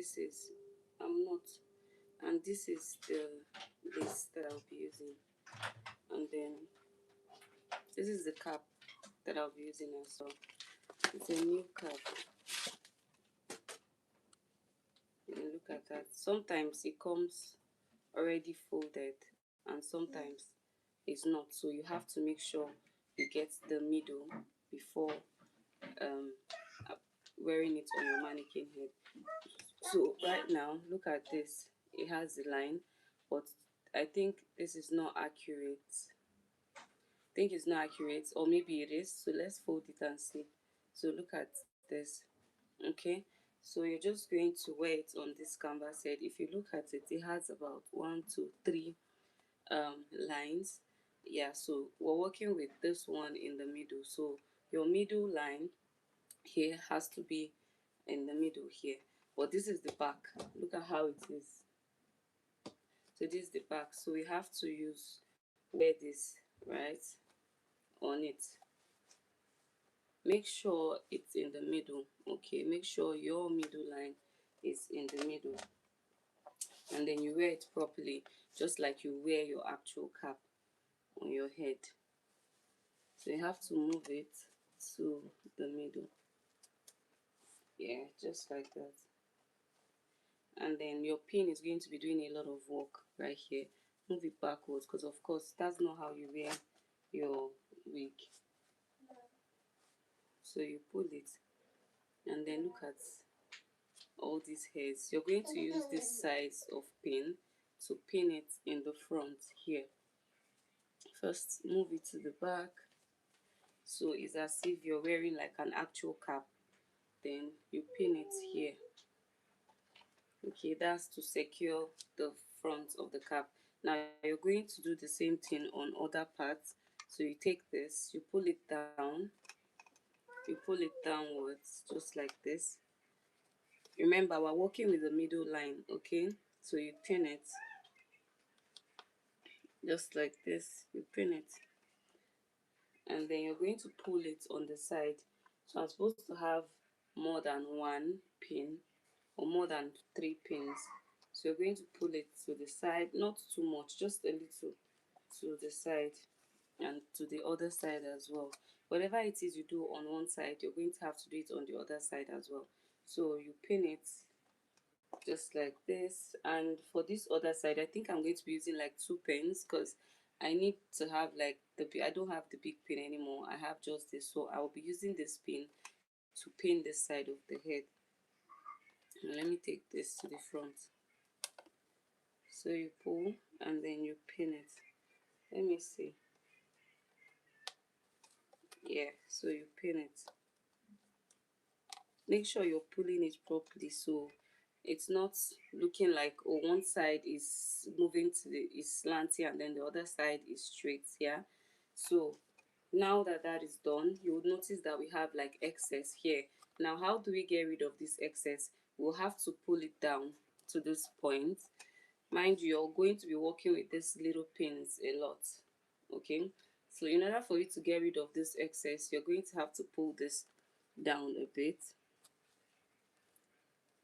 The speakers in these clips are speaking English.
this is, I'm not, and this is the lace that I'll be using, and then this is the cap that I'll be using as well. It's a new cap. You look at that. Sometimes it comes already folded, and sometimes it's not, so you have to make sure you get the middle before um wearing it on your mannequin head. So right now, look at this. It has the line, but I think this is not accurate. I think it's not accurate, or maybe it is. So let's fold it and see. So look at this. Okay. So you're just going to wear it on this canvas head. If you look at it, it has about one, two, three lines. Yeah. So we're working with this one in the middle. So your middle line here has to be in the middle here, but this is the back. Look at how it is. So this is the back, so we have to use wear this right on it. Make sure it's in the middle. Okay, make sure your middle line is in the middle, and then you wear it properly, just like you wear your actual cap on your head. So you have to move it to the middle. Yeah, just like that. And then your pin is going to be doing a lot of work right here. Move it backwards, because of course that's not how you wear your wig. So you pull it, and then look at all these hairs. You're going to use this size of pin to pin it in the front here. First move it to the back, so it's as if you're wearing like an actual cap. Then you pin it here. Okay, that's to secure the front of the cap. Now you're going to do the same thing on other parts. So you take this, you pull it down, you pull it downwards just like this. Remember, we're working with the middle line. Okay, so you pin it just like this. You pin it, and then you're going to pull it on the side. So I'm supposed to have more than one pin, or more than three pins. So you're going to pull it to the side, not too much, just a little to the side, and to the other side as well. Whatever it is you do on one side, you're going to have to do it on the other side as well. So you pin it just like this, and for this other side, I think I'm going to be using like two pins, because I need to have like I don't have the big pin anymore. I have just this, so I will be using this pin to pin this side of the head. And let me take this to the front. So you pull, and then you pin it. Let me see. Yeah, so you pin it. Make sure you're pulling it properly, so it's not looking like, oh, one side is moving to the is slanty and then the other side is straight. Yeah. So now that that is done, you would notice that we have like excess here. Now how do we get rid of this excess? We'll have to pull it down to this point. Mind you, you're going to be working with these little pins a lot. Okay, so in order for you to get rid of this excess, you're going to have to pull this down a bit.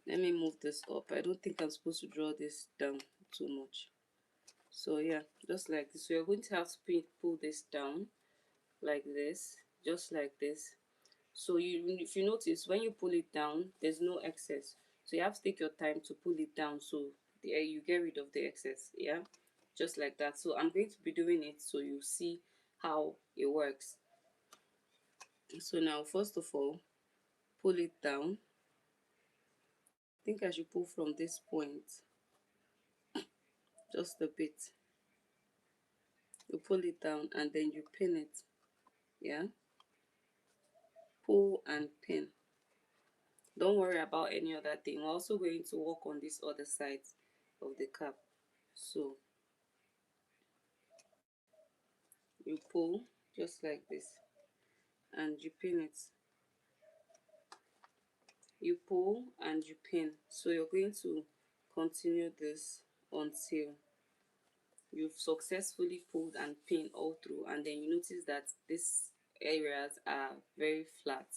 Let me move this up. I don't think I'm supposed to draw this down too much. So yeah, just like this. So you're going to have to pull this down like this, just like this. So if you notice, when you pull it down, there's no excess. So you have to take your time to pull it down, so you get rid of the excess. Yeah, just like that. So I'm going to be doing it so you see how it works. So now, first of all, pull it down. I think I should pull from this point just a bit. You pull it down, and then you pin it. Yeah, pull and pin. Don't worry about any other thing. We're also going to work on this other side of the cap. So you pull just like this, and you pin it. You pull and you pin. So you're going to continue this until you've successfully pulled and pinned all through, and then you notice that these areas are very flat.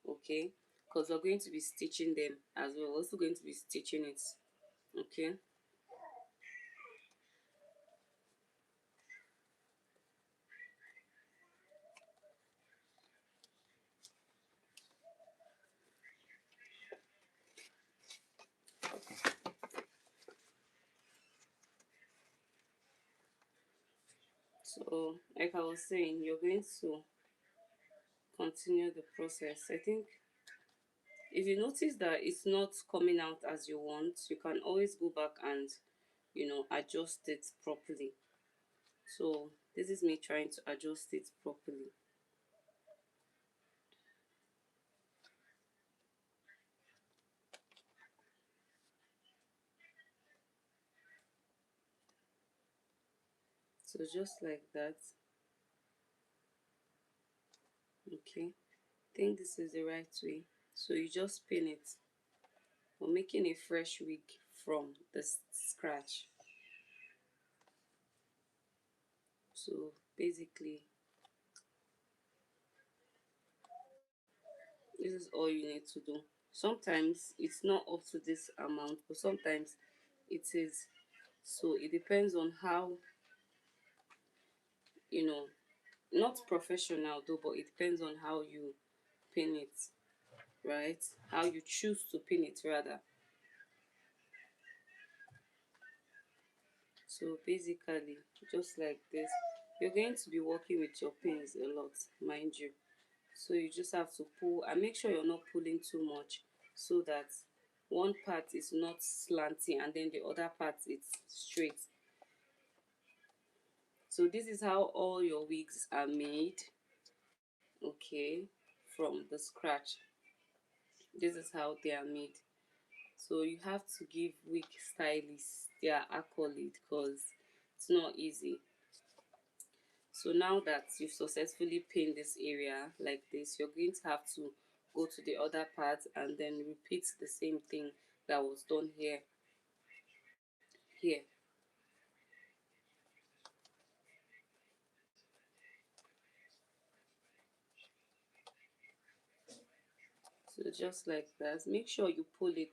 Okay, because we're going to be stitching them as well. We're also going to be stitching it. Okay. So like I was saying, you're going to continue the process. I think if you notice that it's not coming out as you want, you can always go back and adjust it properly. So this is me trying to adjust it properly. So just like that. Okay, I think this is the right way. So you just pin it. We're making a fresh wig from the scratch. So basically, this is all you need to do. Sometimes it's not up to this amount, but sometimes it is. So it depends on how, you know, not professional though, but it depends on how you pin it, right? How you choose to pin it, rather. So basically, just like this, you're going to be working with your pins a lot, mind you. So you just have to pull and make sure you're not pulling too much, so that one part is not slanting and then the other part is straight. So this is how all your wigs are made, okay, from the scratch. This is how they are made. So you have to give wig stylists their accolade, because it's not easy. So now that you've successfully pinned this area like this, you're going to have to go to the other part and then repeat the same thing that was done here. So just like that, make sure you pull it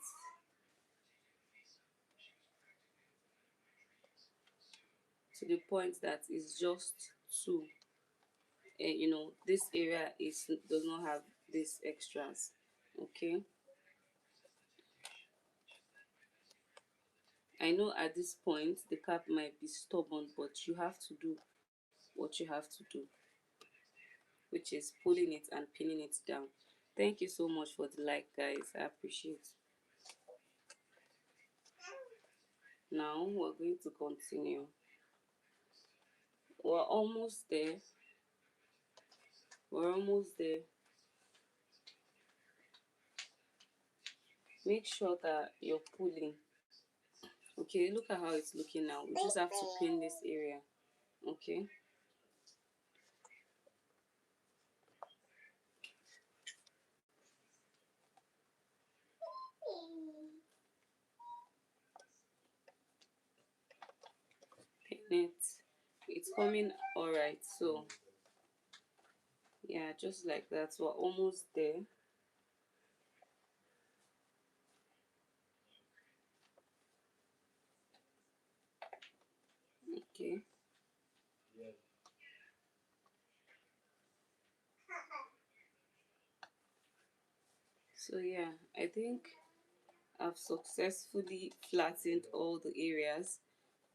to the point that it's just two. And this area does not have these extras. Okay. I know at this point the cap might be stubborn, but you have to do what you have to do, which is pulling it and pinning it down. Thank you so much for the like, guys. I appreciate. Now we're going to continue. We're almost there. We're almost there. Make sure that you're pulling. Okay, look at how it's looking now. We just have to pin this area. Okay. Pin it. It's coming alright. So yeah, just like that. We're almost there. Okay. So yeah, I think I've successfully flattened all the areas,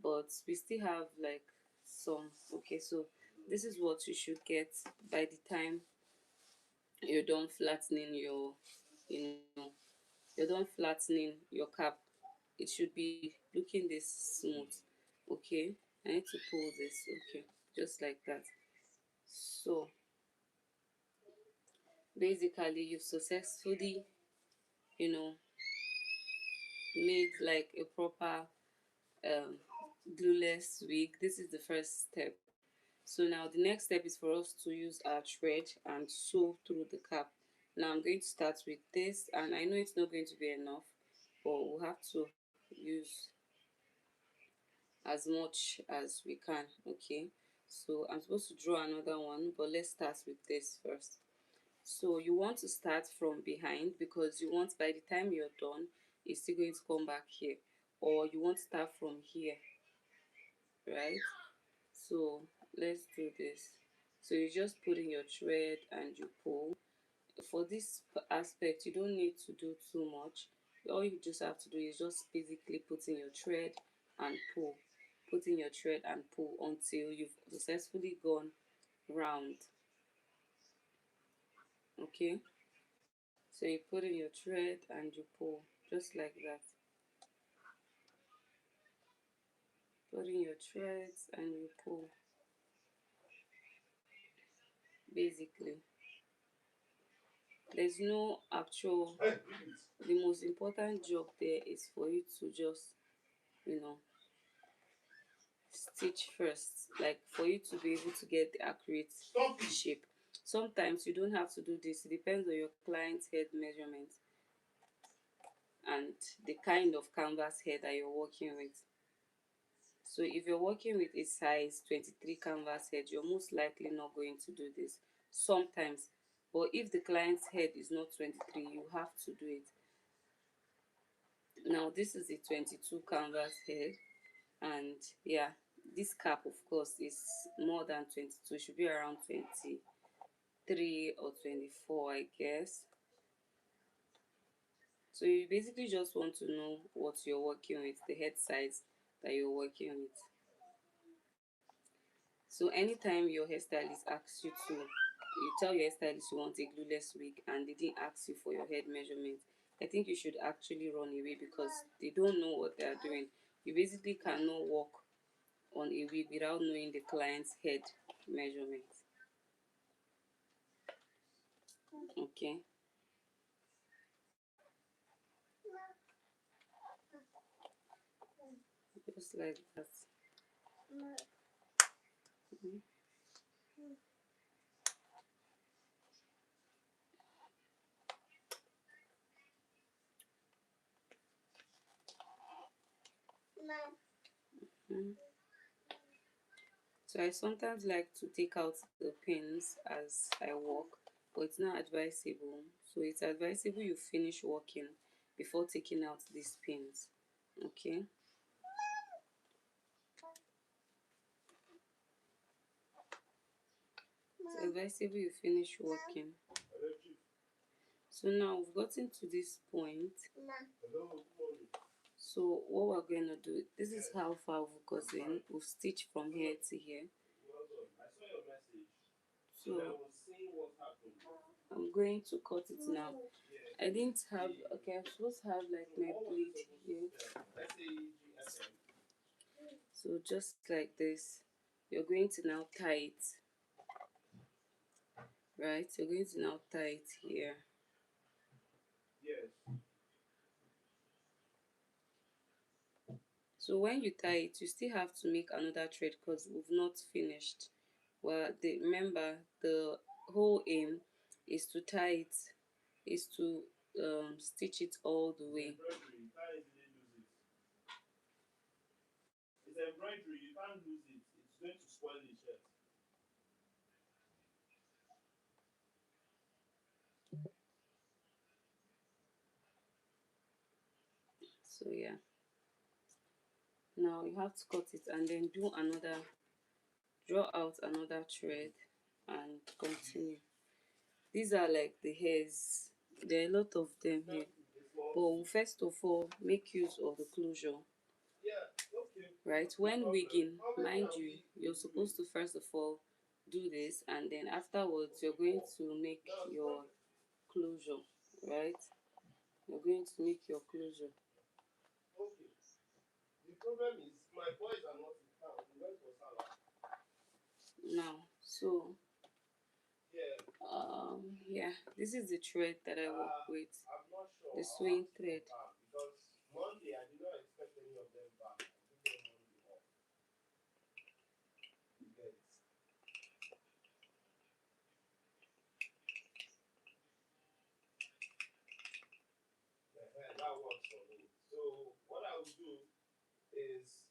but we still have like some. Okay, so this is what you should get by the time you're done flattening you know you're done flattening your cap. It should be looking this smooth. Okay, I need to pull this. Okay, just like that. So basically you've successfully you know made like a proper um glueless wig. This is the first step. So now the next step is for us to use our thread and sew through the cap. Now I'm going to start with this, and I know it's not going to be enough, but we'll have to use as much as we can. Okay, so I'm supposed to draw another one, but let's start with this first. So you want to start from behind because you want by the time you're done, it's still going to come back here. Or you want to start from here, right? So let's do this. So you just put in your thread and you pull. For this aspect, you don't need to do too much. All you just have to do is just basically put in your thread and pull. Put in your thread and pull until you've successfully gone round. Okay, so you put in your thread and you pull just like that. Put in your threads and you pull. Basically, there's no actual, the most important job there is for you to just, you know, stitch first, like for you to be able to get the accurate shape. Sometimes you don't have to do this, it depends on your client's head measurement and the kind of canvas head that you're working with. So if you're working with a size 23 canvas head, you're most likely not going to do this sometimes. But if the client's head is not 23, you have to do it. Now this is the 22 canvas head, and yeah, this cap of course is more than 22, it should be around 23 or 24, I guess. So you basically just want to know what you're working with, the head size that you're working with. So anytime your hairstylist asks you to, you tell your hairstylist you want a glueless wig and they didn't ask you for your head measurement, I think you should actually run away because they don't know what they are doing. You basically cannot work on a wig without knowing the client's head measurement. Okay. Just like that. Mhm. Mhm. So I sometimes like to take out the pins as I work, but it's not advisable. So it's advisable you finish working before taking out these pins. Okay. It's advisable you finish working. So now we've gotten to this point. So what we're going to do, this is how far we've gotten. We've stitched from here to here. So I'm going to cut it now. I didn't have, okay, I'm supposed to have like my blade here. So just like this, you're going to now tie it, right? You're going to now tie it here. So when you tie it, you still have to make another thread because we've not finished. Well, remember the whole aim is to tie it, is to stitch it all the way. It's embroidery, you can't lose it. It's going to spoil the shirt. So yeah, now you have to cut it and then do another, draw out another thread and continue. These are like the hairs, there are a lot of them here, but we'll first of all make use of the closure. Right, when wigging, mind you, you're supposed to first of all do this, and then afterwards you're going to make your closure. Right, you're going to make your closure. The problem is my boys are not in town. They went for Salah. Now, so yeah, this is the thread that I work with. I'm not sure. The swing thread. Because Monday I did not expect any of them back. I took them Monday off. You get it. That works for me. So what I will do is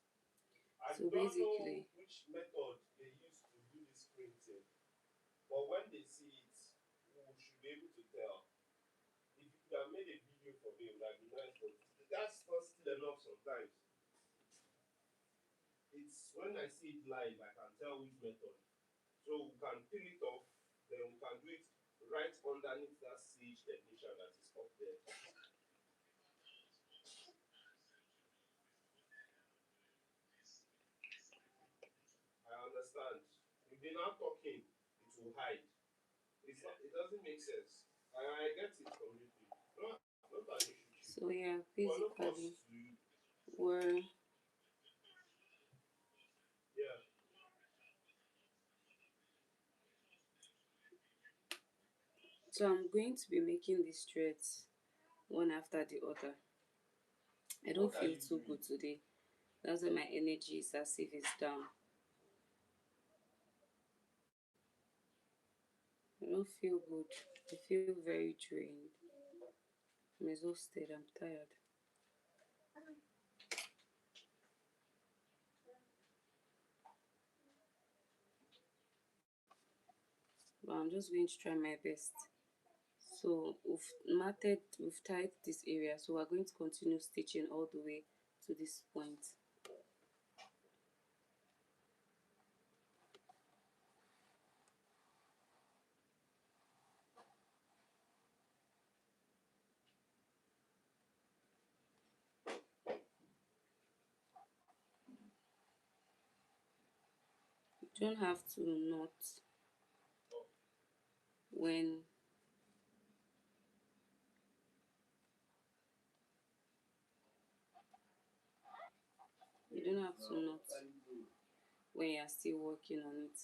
I so don't know which method they use to do this printing, but when they see it, we should be able to tell. If you could have made a video for me, it would have been nice, but that's not still enough sometimes. It's when I see it live, I can tell which method. So we can peel it off, then we can do it right underneath that sage technician that is up there. I understand. If they're not talking, it will hide. It's not, it doesn't make sense. I get it completely. No, not an issue, chief. So yeah, But no cost basically to you. we're Yeah. so I'm going to be making these threads one after the other. I don't What are feel you too doing? good today. That's why my energy is as if it's down. I don't feel good. I feel very drained. I'm exhausted. I'm tired. But I'm just going to try my best. So we've tied this area. So we're going to continue stitching all the way to this point. You don't have to knot when you don't have to knot when you're still working on it.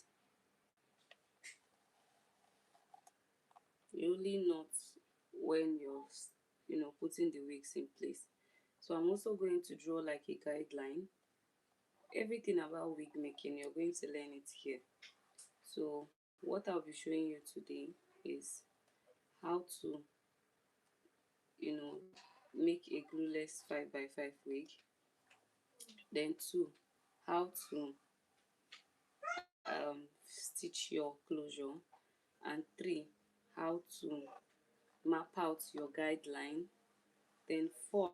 You only knot when you're putting the wigs in place. So I'm also going to draw like a guideline. Everything about wig making, you're going to learn it here. So what I'll be showing you today is how to make a glueless 5x5 wig. Then two, how to stitch your closure. And three, how to map out your guideline. Then four,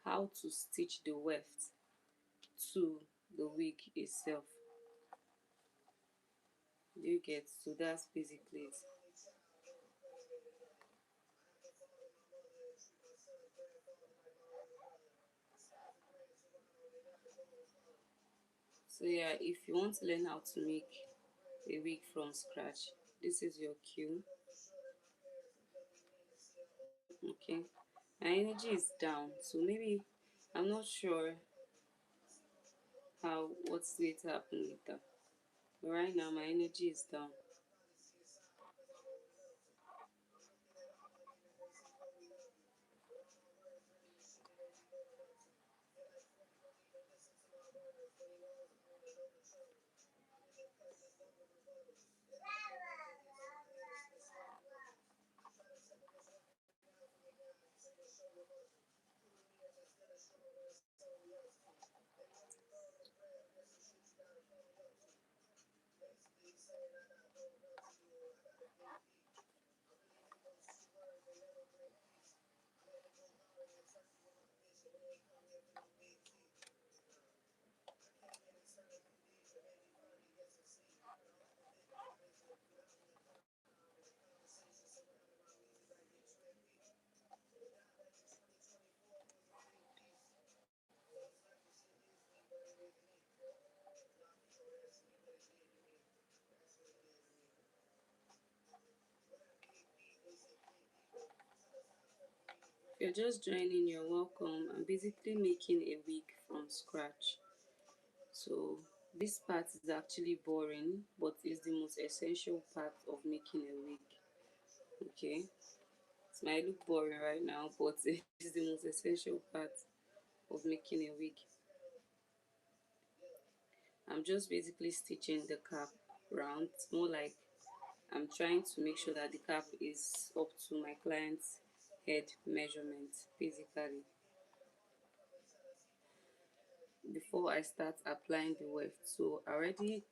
how to stitch the weft to the wig itself. Do you get? So that's basically it. So yeah, if you want to learn how to make a wig from scratch, this is your cue. Okay, my energy is down, so maybe I'm not sure how what's going to happen later. But right now my energy is down. If you're just joining, you're welcome. I'm basically making a wig from scratch. So this part is actually boring, but it's the most essential part of making a wig. Okay, it might look boring right now, but it's the most essential part of making a wig. I'm just basically stitching the cap round. It's more like I'm trying to make sure that the cap is up to my client's head measurement, basically, before I start applying the weft. So I already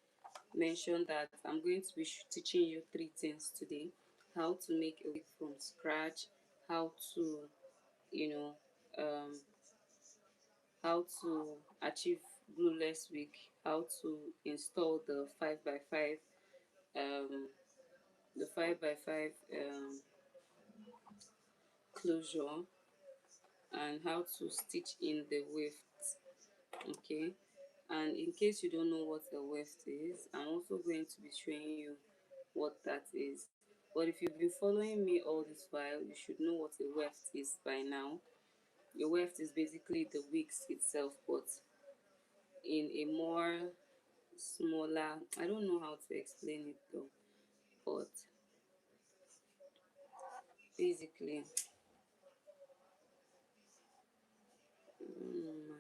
mentioned that I'm going to be teaching you three things today. how to make a wig from scratch, how to, you know, um, how to achieve glueless wig, how to install um, the 5x5 closure, and how to stitch in the weft. Okay, and in case you don't know what a weft is, I'm also going to be showing you what that is. But if you've been following me all this while, you should know what a weft is by now. A weft is basically the wigs itself, but in a more smaller, I don't know how to explain it though, but basically, mm,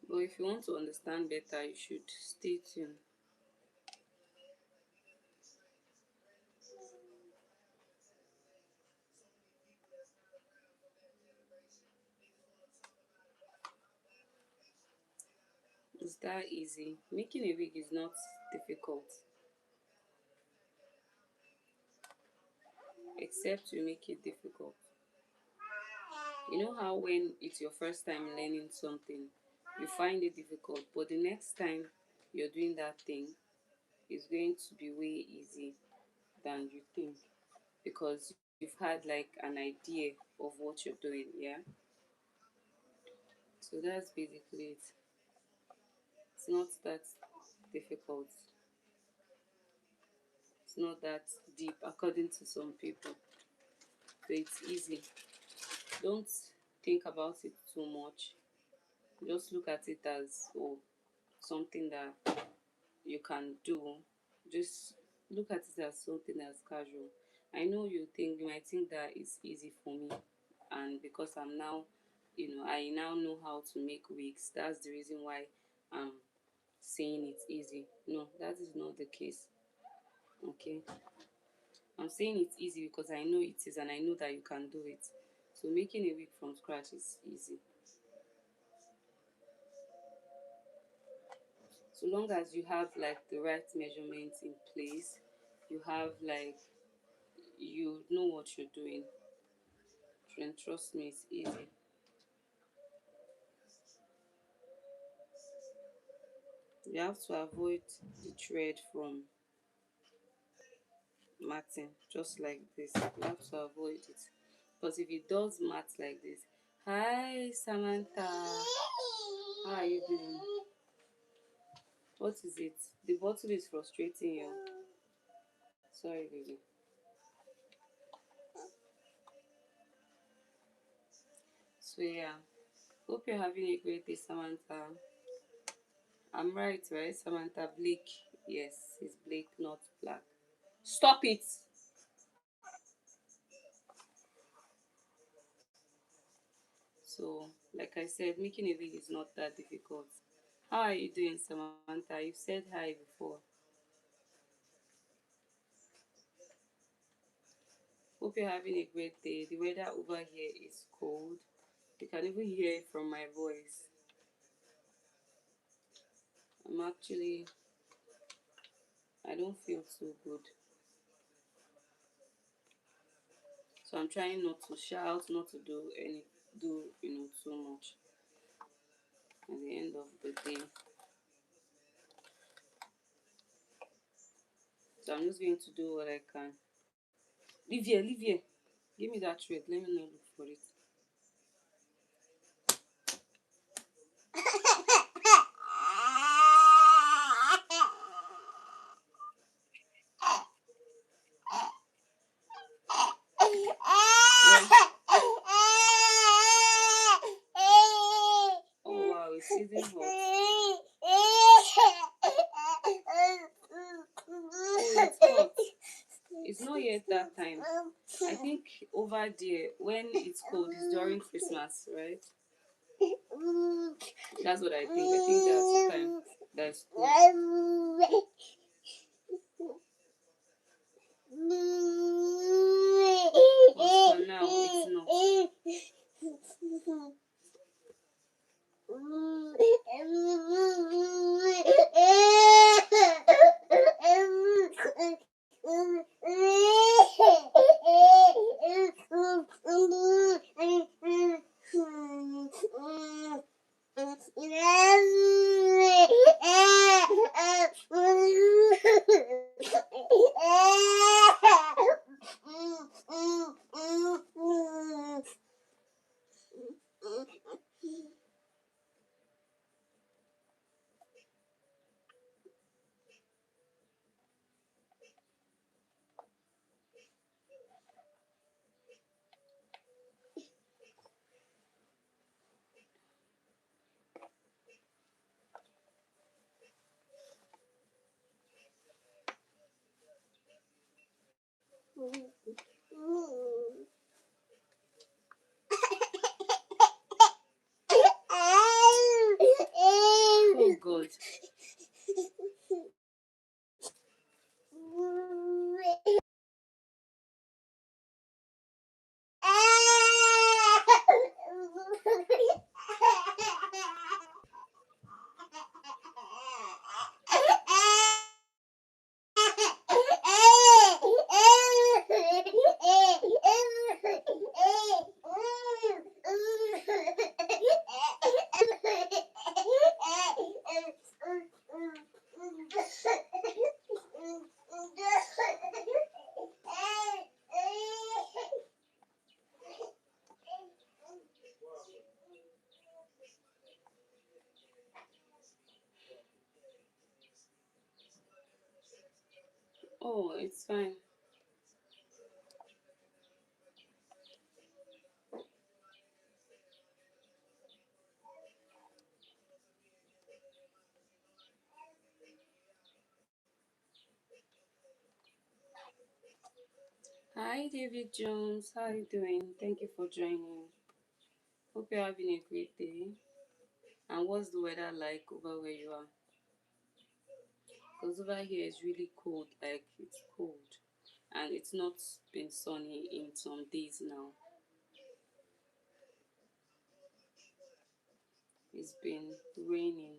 but if you want to understand better, you should stay tuned. It's that easy. Making a wig is not difficult, except you make it difficult. You know how when it's your first time learning something, you find it difficult, but the next time you're doing that thing, it's going to be way easy than you think, because you've had like an idea of what you're doing, yeah? So that's basically it. It's not that difficult. It's not that deep according to some people. So it's easy. Don't think about it too much. Just look at it as, oh, something that you can do. Just look at it as something that's casual. I know you might think that it's easy for me, and because I'm now, I now know how to make wigs. That's the reason why I'm saying it's easy. No, that is not the case. Okay, I'm saying it's easy because I know it is, and I know that you can do it. So making a wig from scratch is easy. So long as you have like the right measurements in place, you have like, you know what you're doing, and trust me, it's easy. You have to avoid the thread from matting, just like this. You have to avoid it, because if it does mat like this. Hi Samantha, how are you doing? What is it? The bottle is frustrating you. Sorry baby. So yeah, hope you're having a great day, Samantha. I'm right, Samantha? Blake. Yes, it's Blake, not Black. Stop it. So, like I said, making a wig is not that difficult. How are you doing, Samantha? You've said hi before. Hope you're having a great day. The weather over here is cold. You can even hear it from my voice. I'm actually, I don't feel too good. So I'm trying not to shout, not to do too much at the end of the day. So I'm just going to do what I can. Live here, live here. Give me that thread. Let me not look for it. Where? Oh wow, it's season hot. Oh, it's hot. It's not yet that time. I think over there when it's cold it's during Christmas, right? That's what I think. I think that's the time that's cold. But for now it's not. Oh God. Oh, it's fine. Hi, David Jones. How are you doing? Thank you for joining. Hope you're having a great day. And what's the weather like over where you are? Because over here it's really cold. Like it's cold, and it's not been sunny in some days now. It's been raining.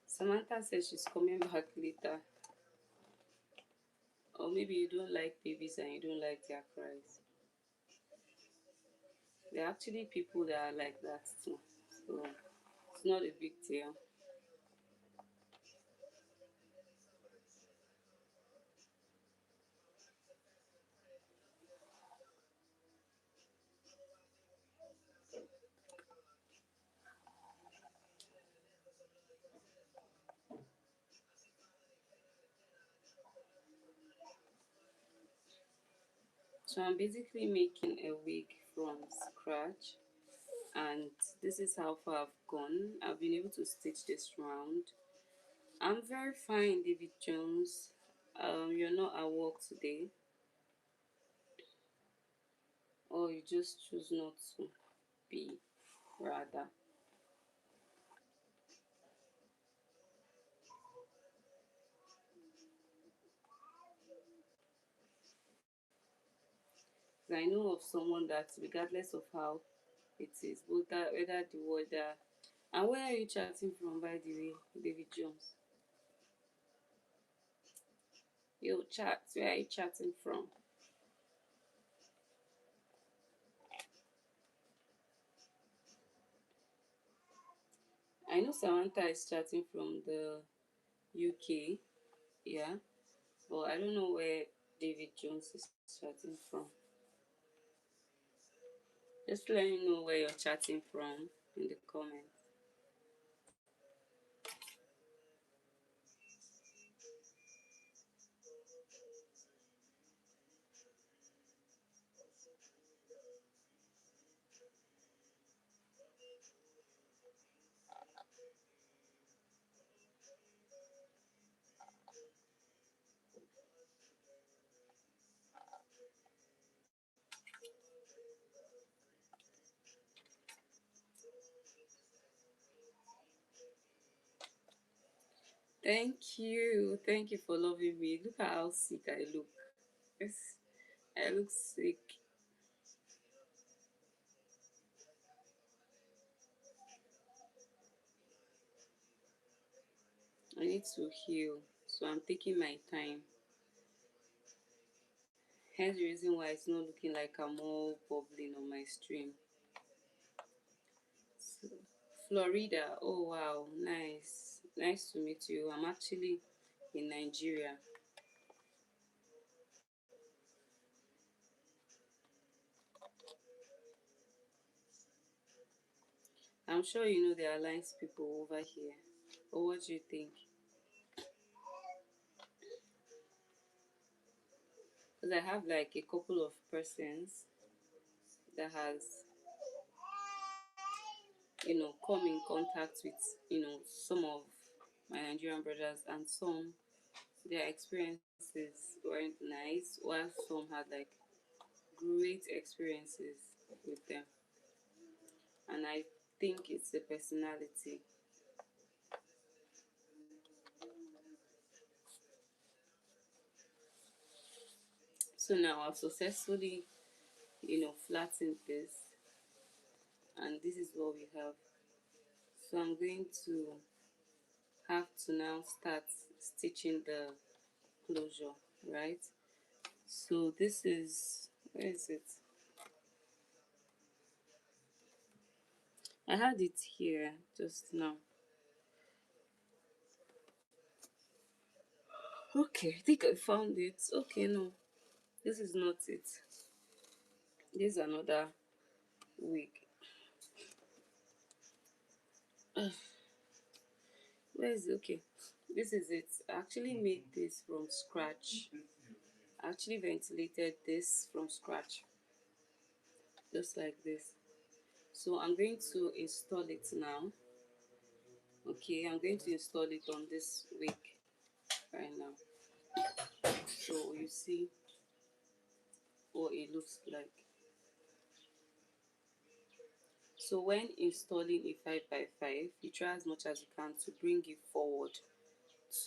Samantha says she's coming back later. Or maybe you don't like babies and you don't like their cries. There are actually people that are like that too. So it's not a big deal. So I'm basically making a wig from scratch, and this is how far I've gone. I've been able to stitch this round. I'm very fine, David Jones. You're not at work today, or you just choose not to be, rather. 'Cause I know of someone that, regardless of how it is, whether the weather. And where are you chatting from, by the way, David Jones? Yo, chat. Where are you chatting from? I know Samantha is chatting from the UK, yeah, but I don't know where David Jones is chatting from. Just let me know where you're chatting from in the comments. Thank you for loving me. Look at how sick I look. Yes, I look sick. I need to heal, so I'm taking my time. Hence the reason why it's not looking like I'm all bubbling on my stream. So, Florida, oh wow, nice. Nice to meet you. I'm actually in Nigeria. I'm sure you know the alliance people over here. Or what do you think? Because I have like a couple of persons that has, come in contact with, some of my Nigerian brothers, and some their experiences weren't nice, while some had like great experiences with them. And I think it's the personality. So now I've successfully, flattened this, and this is what we have. So I'm going to have to now start stitching the closure, right? So this is, where is it? I had it here just now. Okay, I think I found it. Okay, no, this is not it. This is another wig. Where is it? Okay, this is it. I actually made this from scratch. I actually ventilated this from scratch, just like this. So I'm going to install it now. Okay, I'm going to install it on this wig right now. So you see what it looks like. So when installing a 5x5, you try as much as you can to bring it forward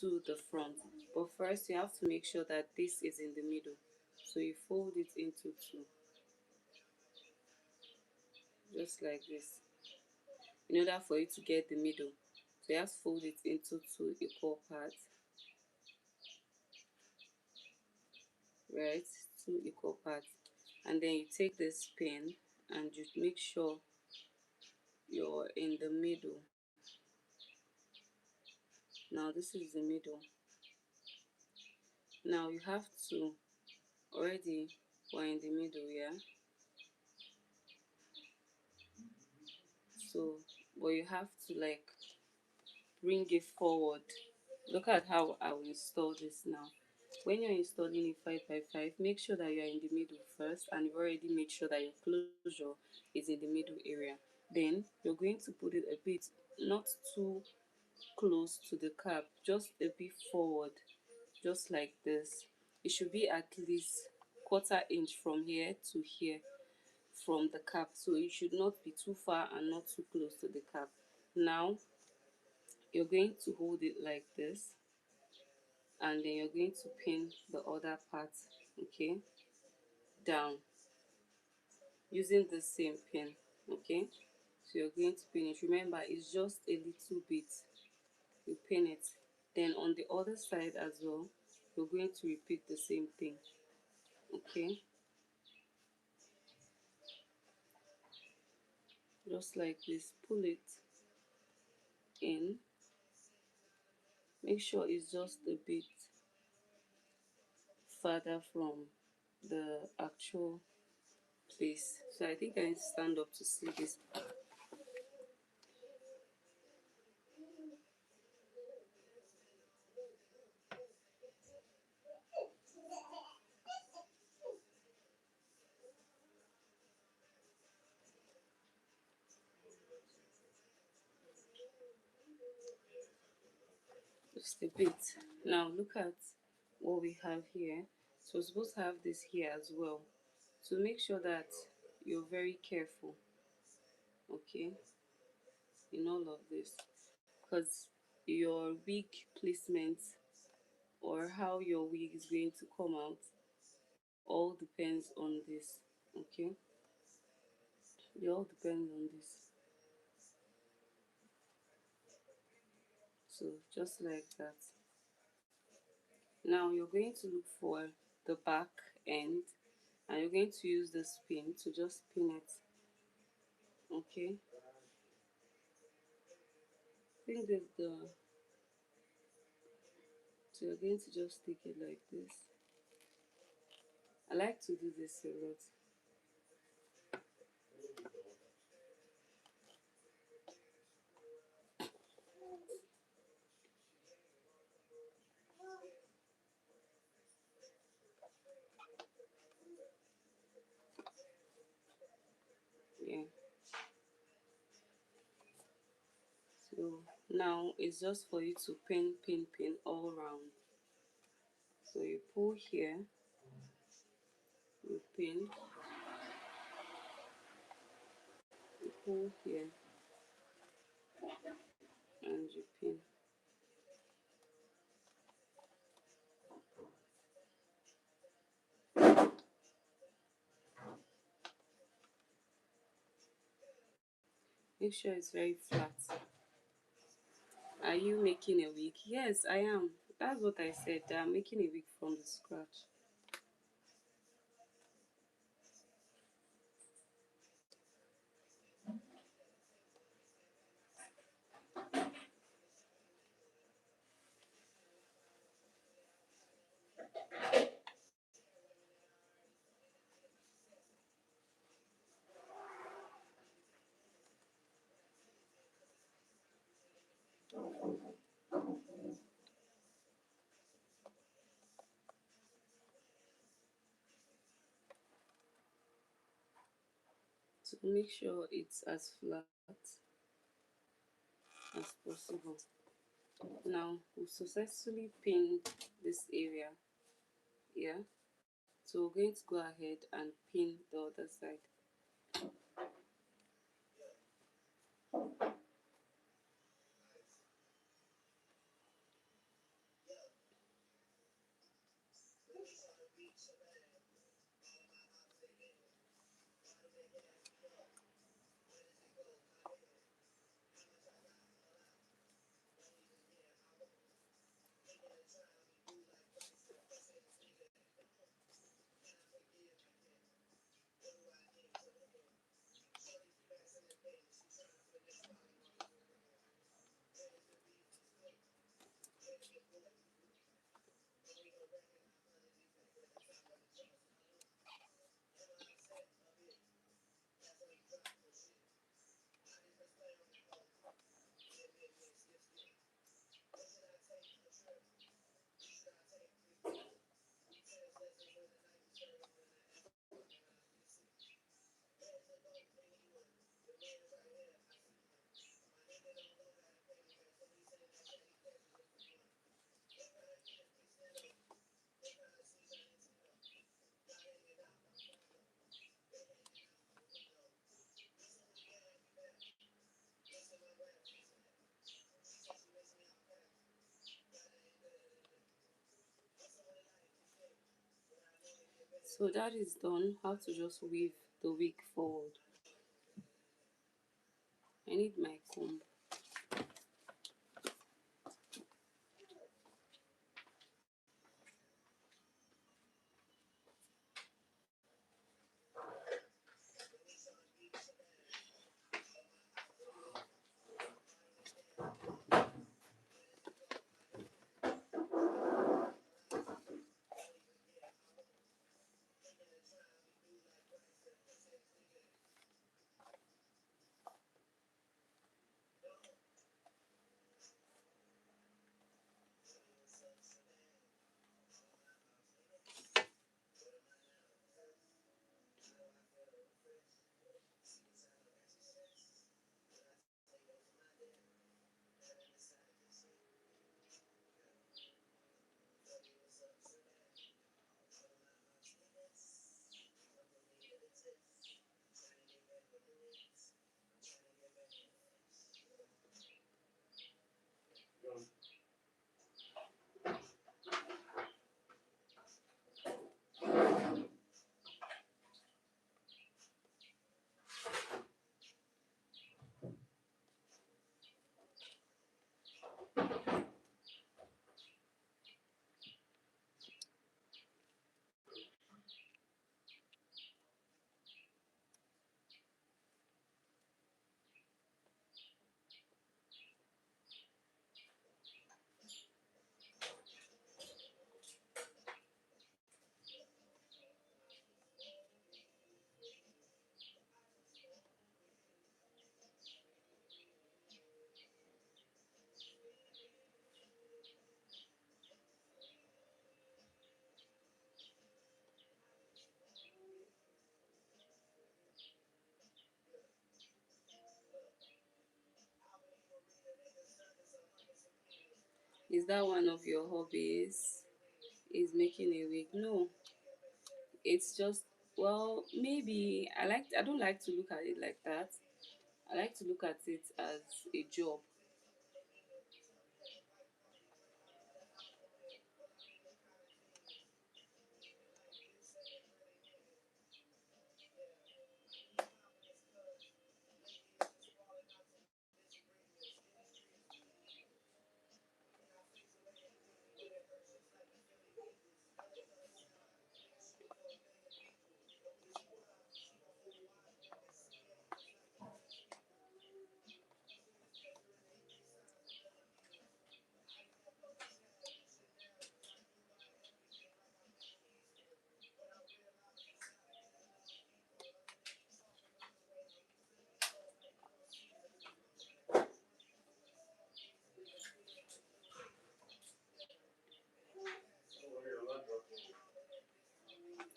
to the front. But first you have to make sure that this is in the middle. So you fold it into two, just like this. In order for you to get the middle, so you have to fold it into two equal parts, right? Two equal parts. And then you take this pin and you make sure you're in the middle. Now this is the middle. Now you have to, already we're in the middle, yeah? So, but you have to like bring it forward. Look at how I will install this now. When you're installing a 5x5, make sure that you're in the middle first, and you've already made sure that your closure is in the middle area. Then you're going to put it a bit, not too close to the cap, just a bit forward, just like this. It should be at least quarter inch from here to here from the cap, so it should not be too far and not too close to the cap. Now you're going to hold it like this, and then you're going to pin the other part, okay, down using the same pin, okay. So you're going to pin it. Remember, it's just a little bit. You pin it. Then on the other side as well, you're going to repeat the same thing, okay, just like this. Pull it in. Make sure it's just a bit further from the actual place. So I think I need to stand up to see this. Just a bit. Now look at what we have here. So we're supposed to have this here as well. So make sure that you're very careful, okay, in all of this, because your wig placement or how your wig is going to come out all depends on this. Okay, it all depends on this. So just like that. Now you're going to look for the back end and you're going to use the spin to just pin it. Okay, I think that so you're going to just stick it like this. I like to do this a lot. Yeah, so now it's just for you to pin all around. So you pull here, you pin, you pull here, and you pin. Make sure it's very flat. Are you making a wig? Yes, I am. That's what I said. I'm making a wig from the scratch. So make sure it's as flat as possible. Now we've successfully pinned this area here. So we're going to go ahead and pin the other side. So that is done. How to just weave the wig forward. I need my comb. Is that one of your hobbies? Is making a wig? No, it's just, well, maybe I don't like to look at it like that. I like to look at it as a job.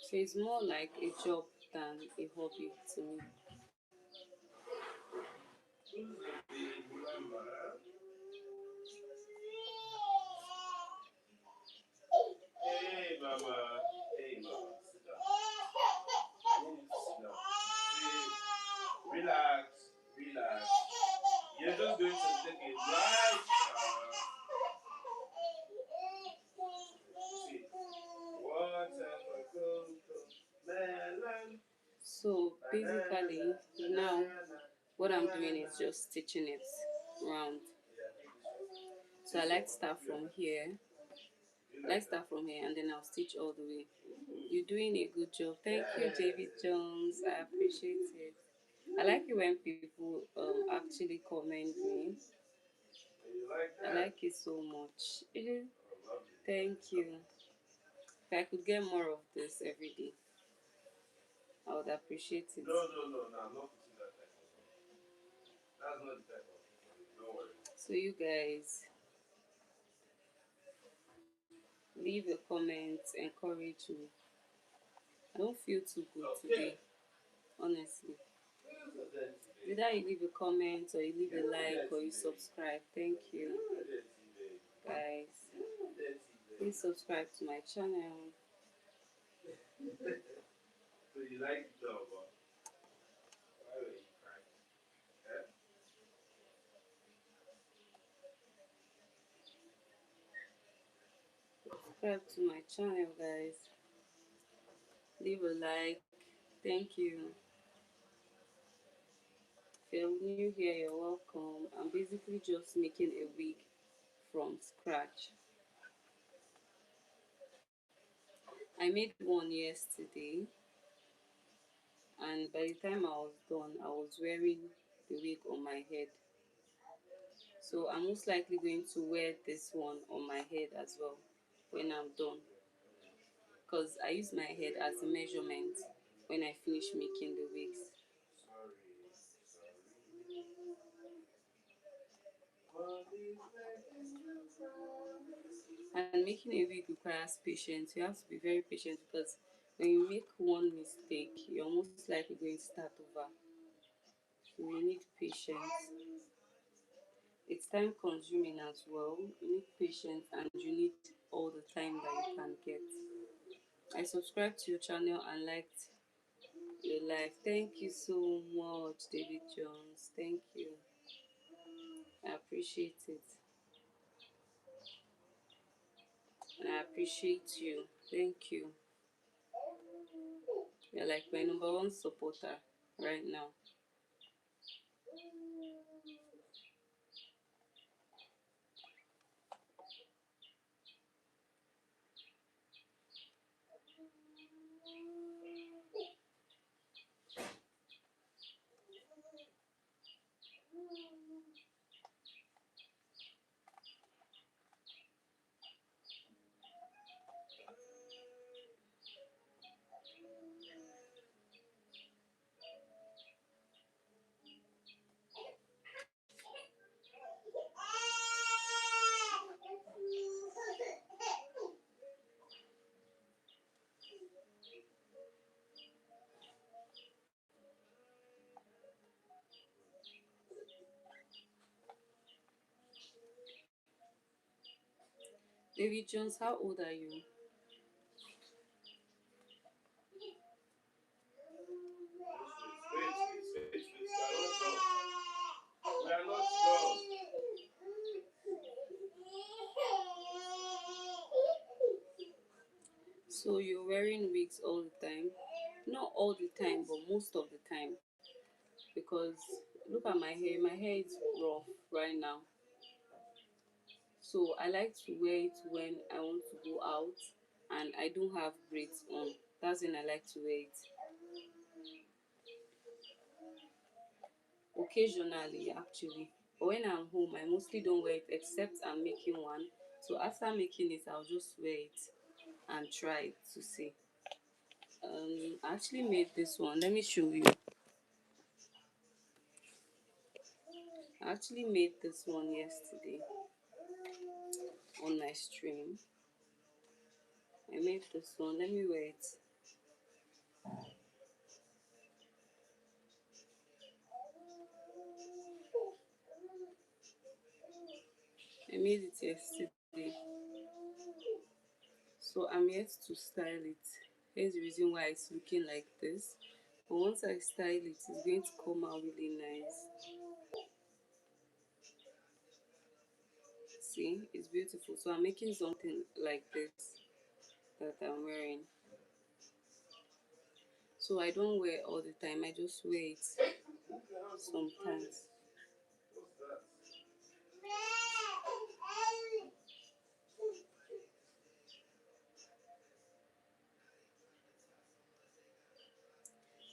So it's more like a job than a hobby to me. Hey, mama. Hey, mama. Sit down. I need you to sit down. See, relax. Relax. You're just going to take a light shower. See, water for cocoa, melon, So basically, now what I'm doing is just stitching it round. So I like to start from here. Let's start from here and then I'll stitch all the way. You're doing a good job. Thank you, David Jones. I appreciate it. I like it when people actually comment me. I like it so much. Thank you. If I could get more of this every day, I would appreciate it. No, I'm not putting that type of thing. That's not the type of thing. Don't worry. So you guys, leave a comment, encourage me. I don't feel too good today, honestly. Either you leave a comment or you leave a like or you subscribe. Thank you, guys. Please subscribe to my channel. So you like the job, but why were you crying? Eh? Subscribe to my channel, guys. Leave a like. Thank you. If you're new here, you're welcome. I'm basically just making a wig from scratch. I made one yesterday, and by the time I was done, I was wearing the wig on my head. So I'm most likely going to wear this one on my head as well when I'm done, because I use my head as a measurement when I finish making the wigs. Sorry. And making a wig requires patience. You have to be very patient because when you make one mistake, you're almost likely going to start over. So you need patience. It's time consuming as well. You need patience and you need all the time that you can get. I subscribed to your channel and liked your life. Thank you so much, David Jones. Thank you. I appreciate it. And I appreciate you. Thank you. You're like my number one supporter right now. David Jones, how old are you? We are not done. So you're wearing wigs all the time? Not all the time, but most of the time. Because look at my hair. My hair is rough right now. So I like to wear it when I want to go out and I don't have braids on. That's when I like to wear it. Occasionally, actually. But when I'm home, I mostly don't wear it except I'm making one. So after making it, I'll just wear it and try it to see. I actually made this one. Let me show you. I actually made this one yesterday on my stream. I made this one. Let me wear it. I made it yesterday. So I'm yet to style it. Here's the reason why it's looking like this. But once I style it, it's going to come out really nice. See, it's beautiful. So I'm making something like this that I'm wearing. So I don't wear all the time. I just wear it sometimes.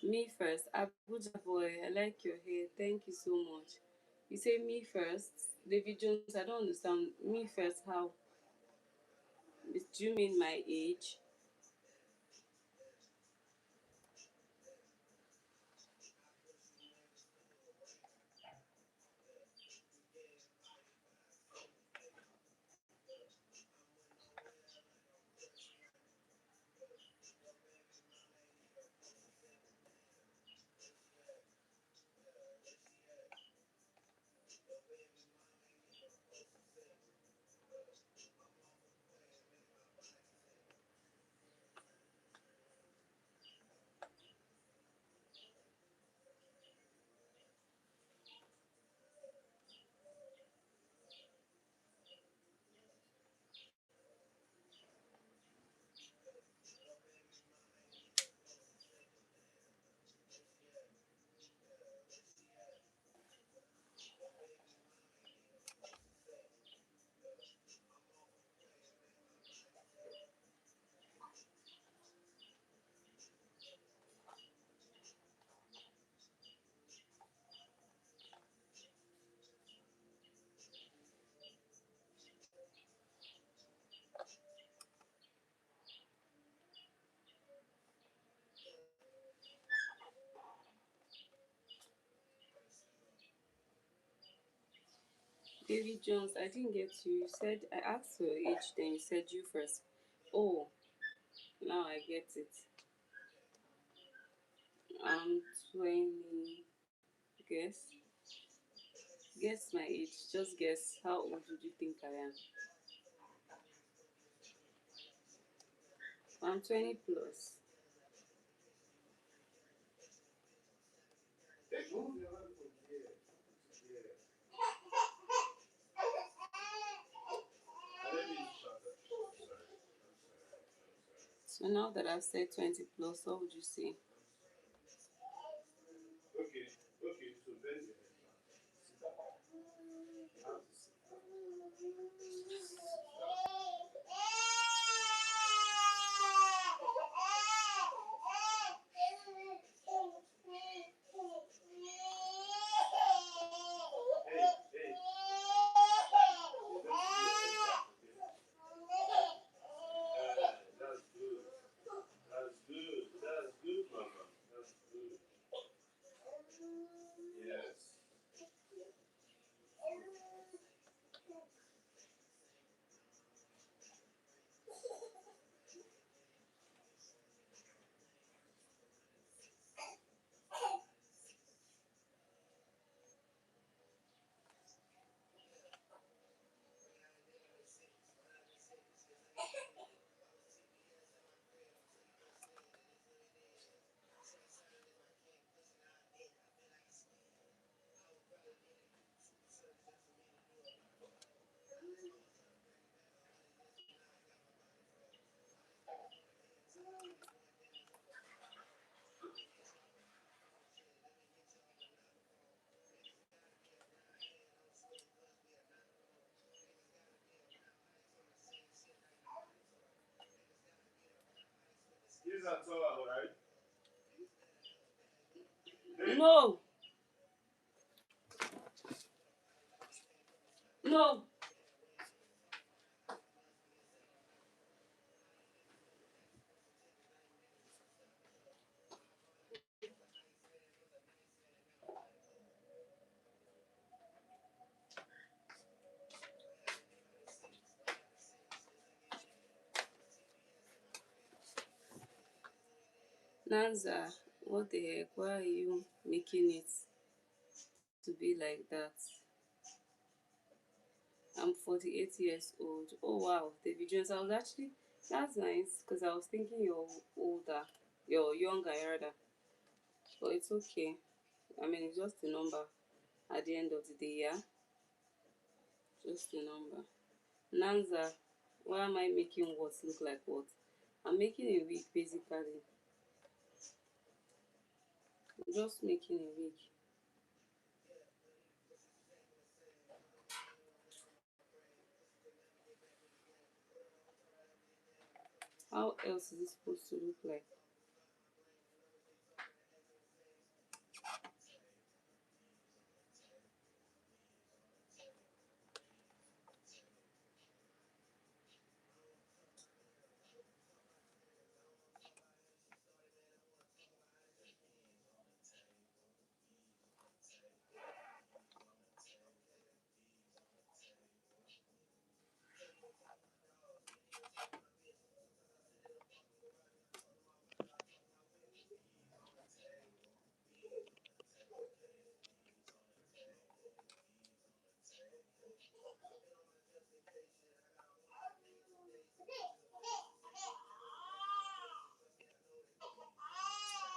Me first. Abuja boy, I like your hair. Thank you so much. You say me first? David Jones, I don't understand. Me first, how? Do you mean my age? David Jones, I didn't get you. You said I asked your age, then you said you first. Oh, now I get it. I'm 20. Guess. Guess my age. Just guess. How old would you think I am? I'm 20 plus. So now that I've said 20 plus, what would you say? Okay, okay, so bend your head now. Sit down. How to sit down. Hey, hey. That's good. That's good. That's good, mama. this at all, right? No, no. Nanza, what the heck? Why are you making it to be like that? I'm 48 years old. Oh wow, David Jones. I was actually, that's nice because I was thinking you're older, you're younger rather. But it's okay. I mean, it's just a number at the end of the day, yeah? Just a number. Nanza, why am I making what look like what? I'm making a wig basically. I'm just making a wig. How else is it supposed to look like?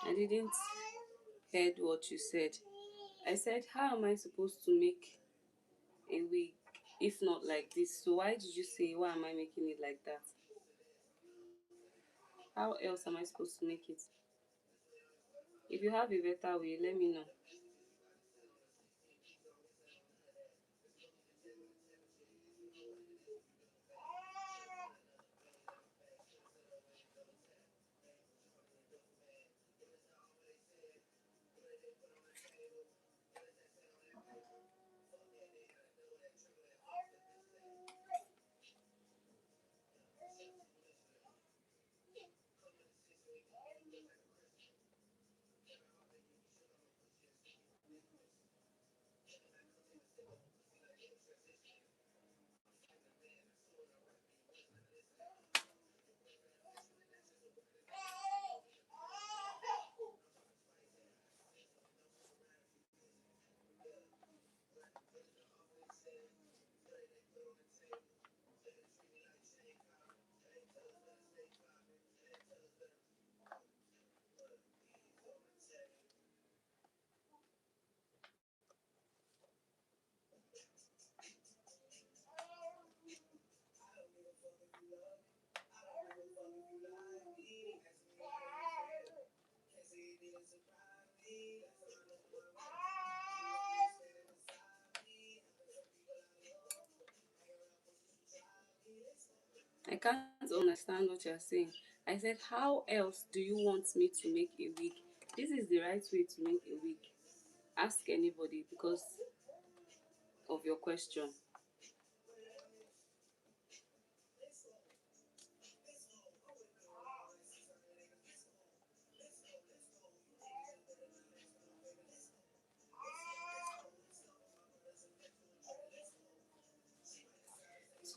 I didn't heard what you said. I said, how am I supposed to make a wig if not like this? So why did you say, why am I making it like that? How else am I supposed to make it? If you have a better way, let me know. I can't understand what you're saying. I said, how else do you want me to make a wig? This is the right way to make a wig. Ask anybody because of your question.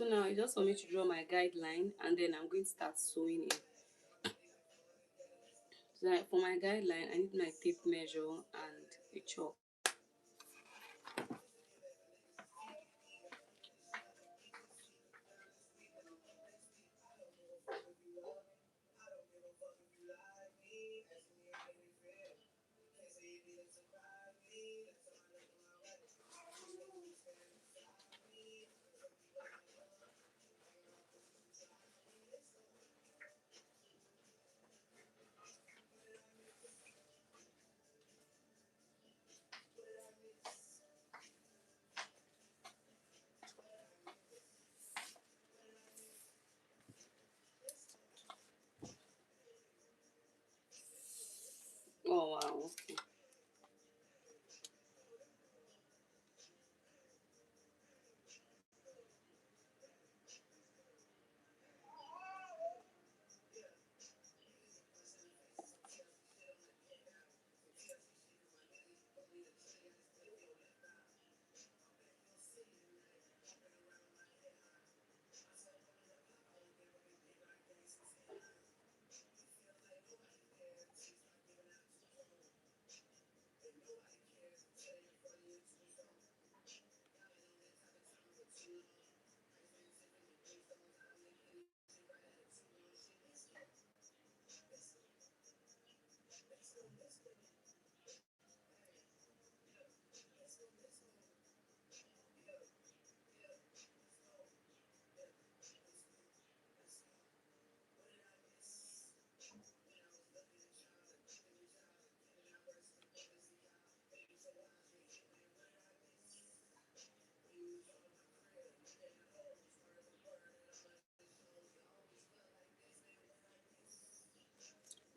So now you just want me to draw my guideline and then I'm going to start sewing in. So for my guideline, I need my tape measure and a chalk. Okay.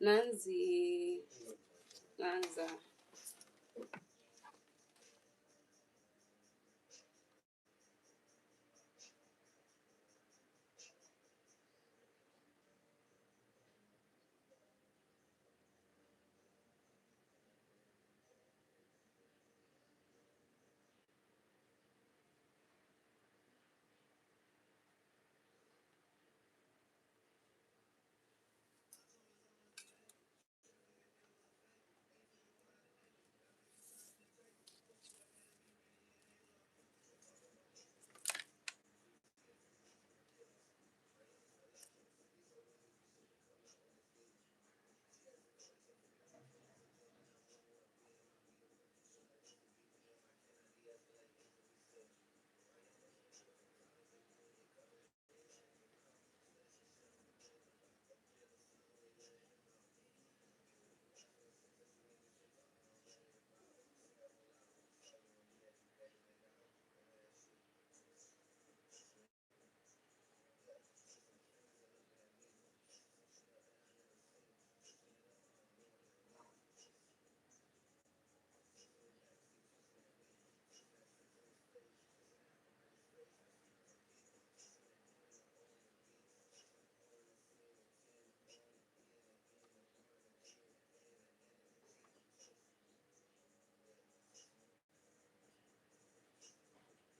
Nancy. Nanza.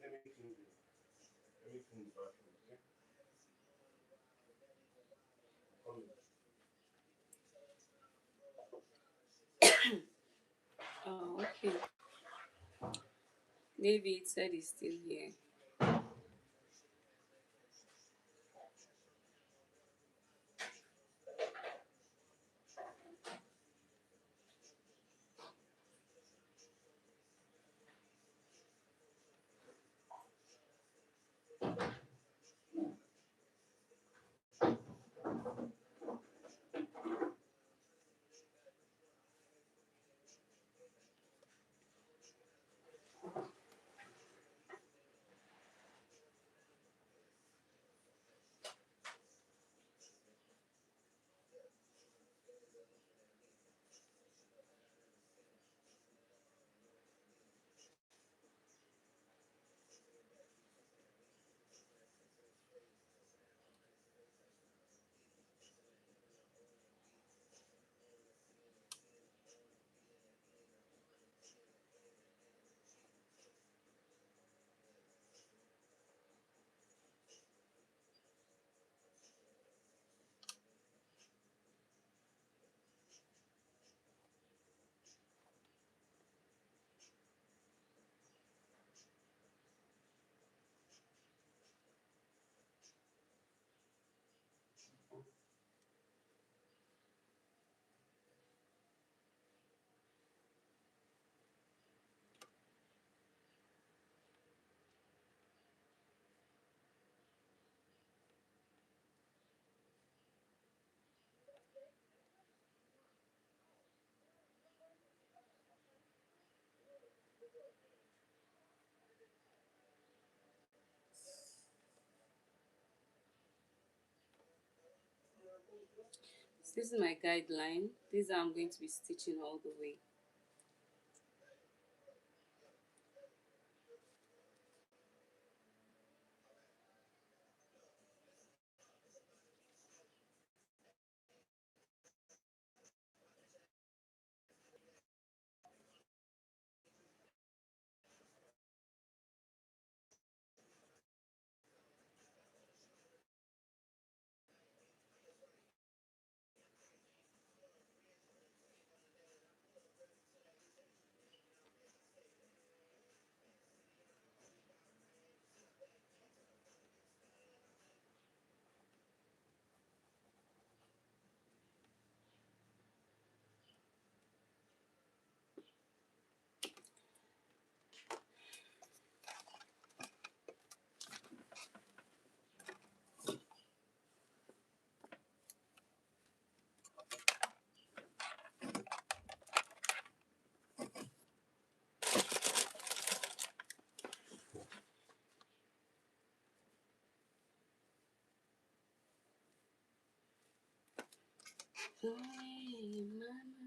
Let me clean the let me clean the bathroom, okay? Come in. Oh, okay. David said he's still here. This is my guideline. This is how I'm going to be stitching all the way. Hey, mama.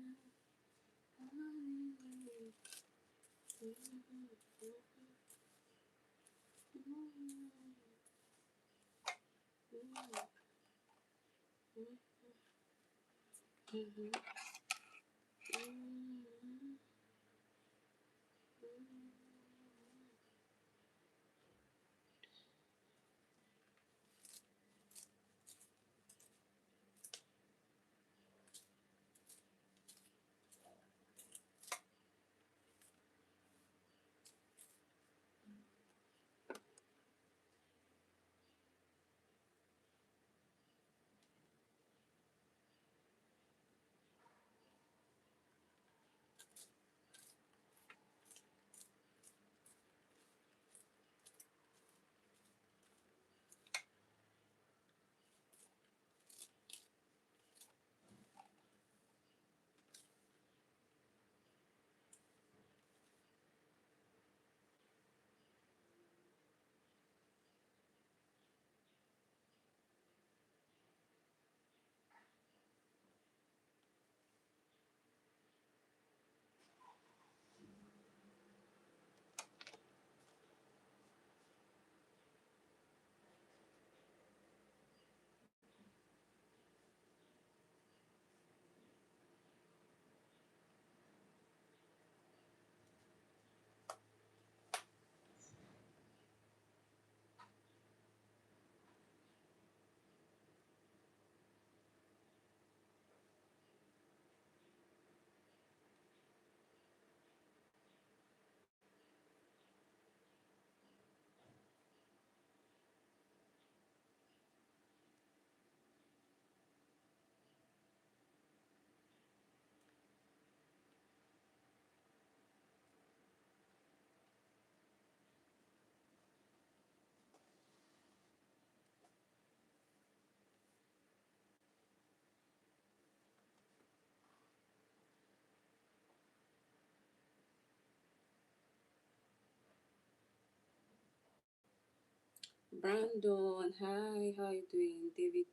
Brandon, hi, how you doing? David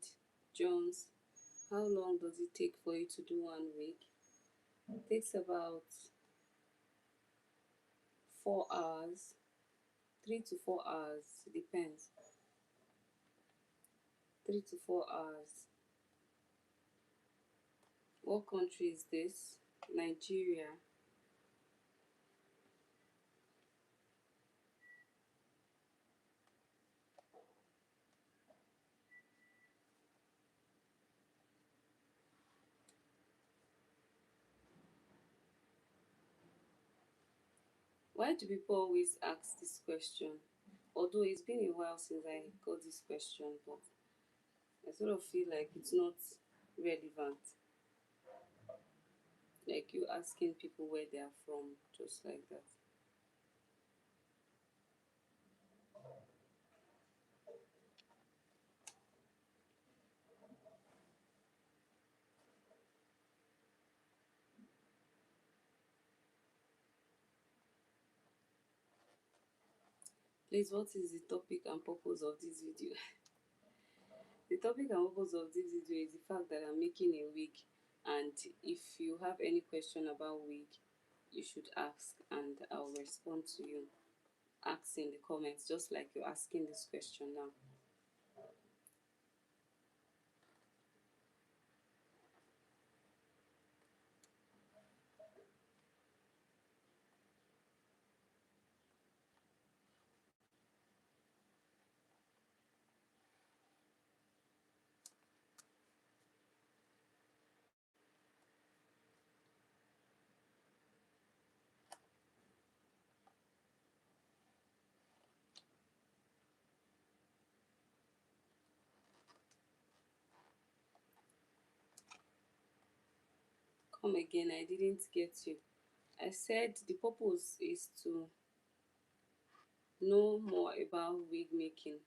Jones, how long does it take for you to do 1 week? It takes about 4 hours, 3 to 4 hours, depends. 3 to 4 hours. What country is this? Nigeria. Why do people always ask this question? Although it's been a while since I got this question, but I sort of feel like it's not relevant. Like you asking people where they are from, just like that. Please, what is the topic and purpose of this video? The topic and purpose of this video is the fact that I'm making a wig, and if you have any question about wig, you should ask and I'll respond to you. Ask in the comments, just like you're asking this question now. Come again, I didn't get you. I said the purpose is to know more about wig making.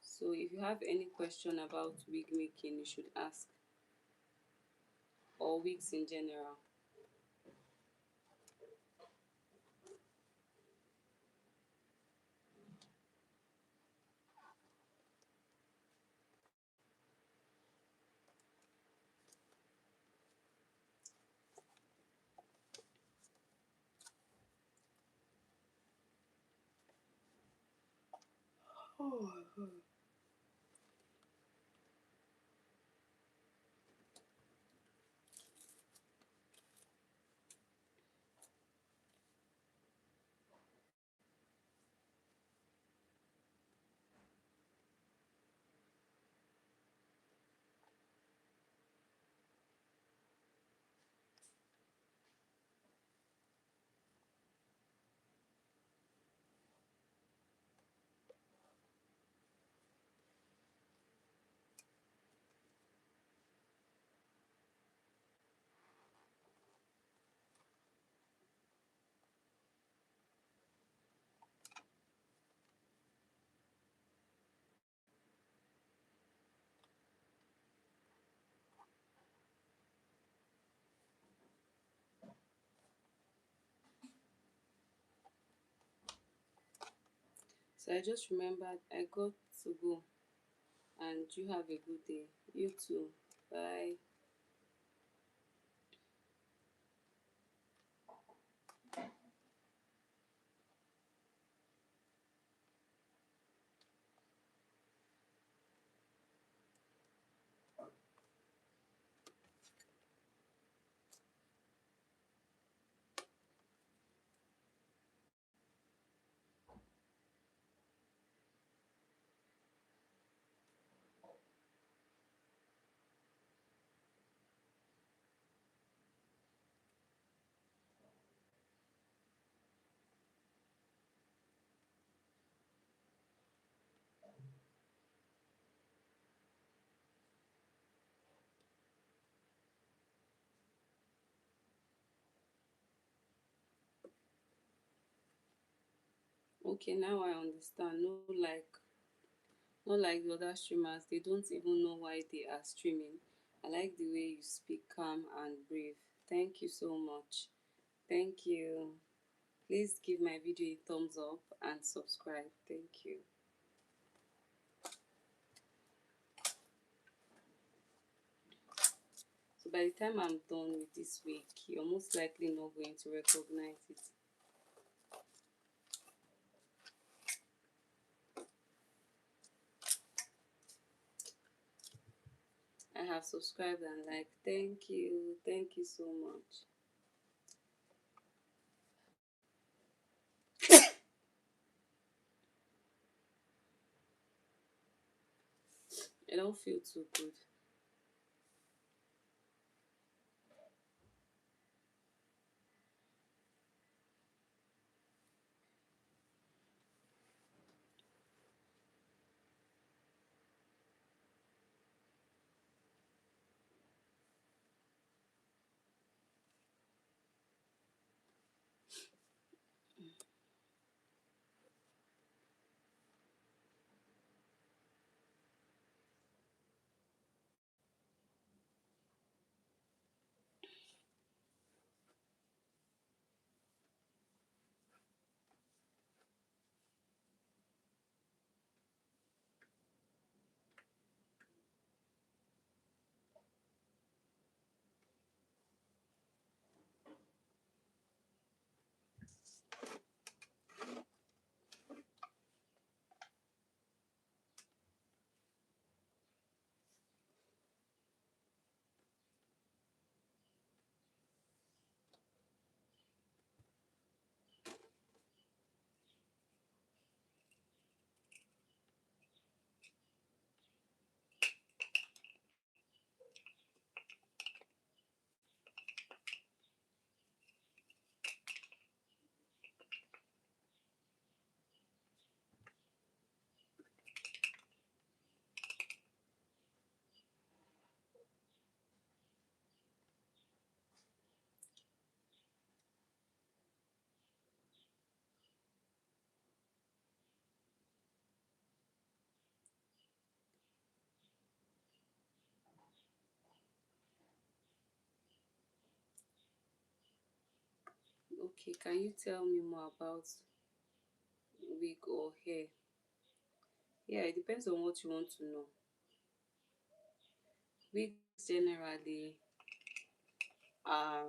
So if you have any question about wig making, you should ask, or wigs in general. Oh, so I just remembered I got to go, and you have a good day. You too. Bye. Okay, now I understand. No, like not like the other streamers, they don't even know why they are streaming. I like the way you speak calm and brave. Thank you so much. Thank you. Please give my video a thumbs up and subscribe. Thank you. So by the time I'm done with this week, you're most likely not going to recognize it. I have subscribed and liked. Thank you. Thank you so much. I don't feel too good. Okay, can you tell me more about wig or hair? Yeah, it depends on what you want to know. Wigs generally are,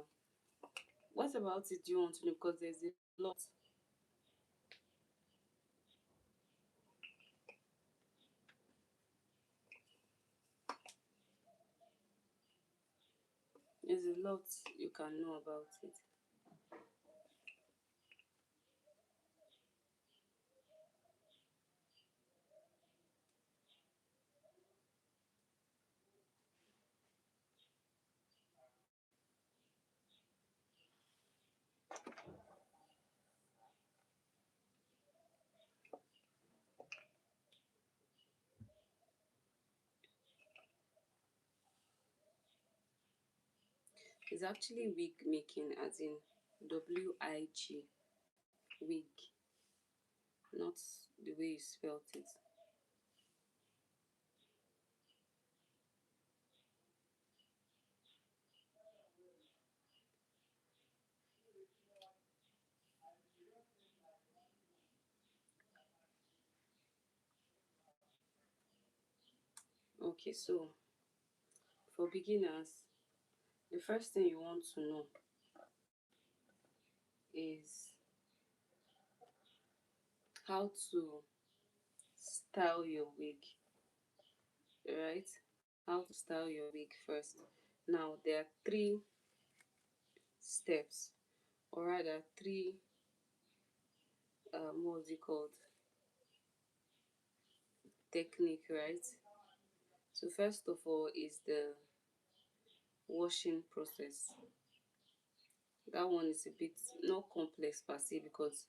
what about it do you want to know? Because there's a lot. There's a lot you can know about it. It's actually wig making, as in WIG, wig, not the way you spelled it. Okay, so for beginners, the first thing you want to know is how to style your wig, right? How to style your wig first. Now, there are three steps, or rather, three, what's it called? Technique, right? So, first of all, is the washing process. That one is a bit not complex per se, because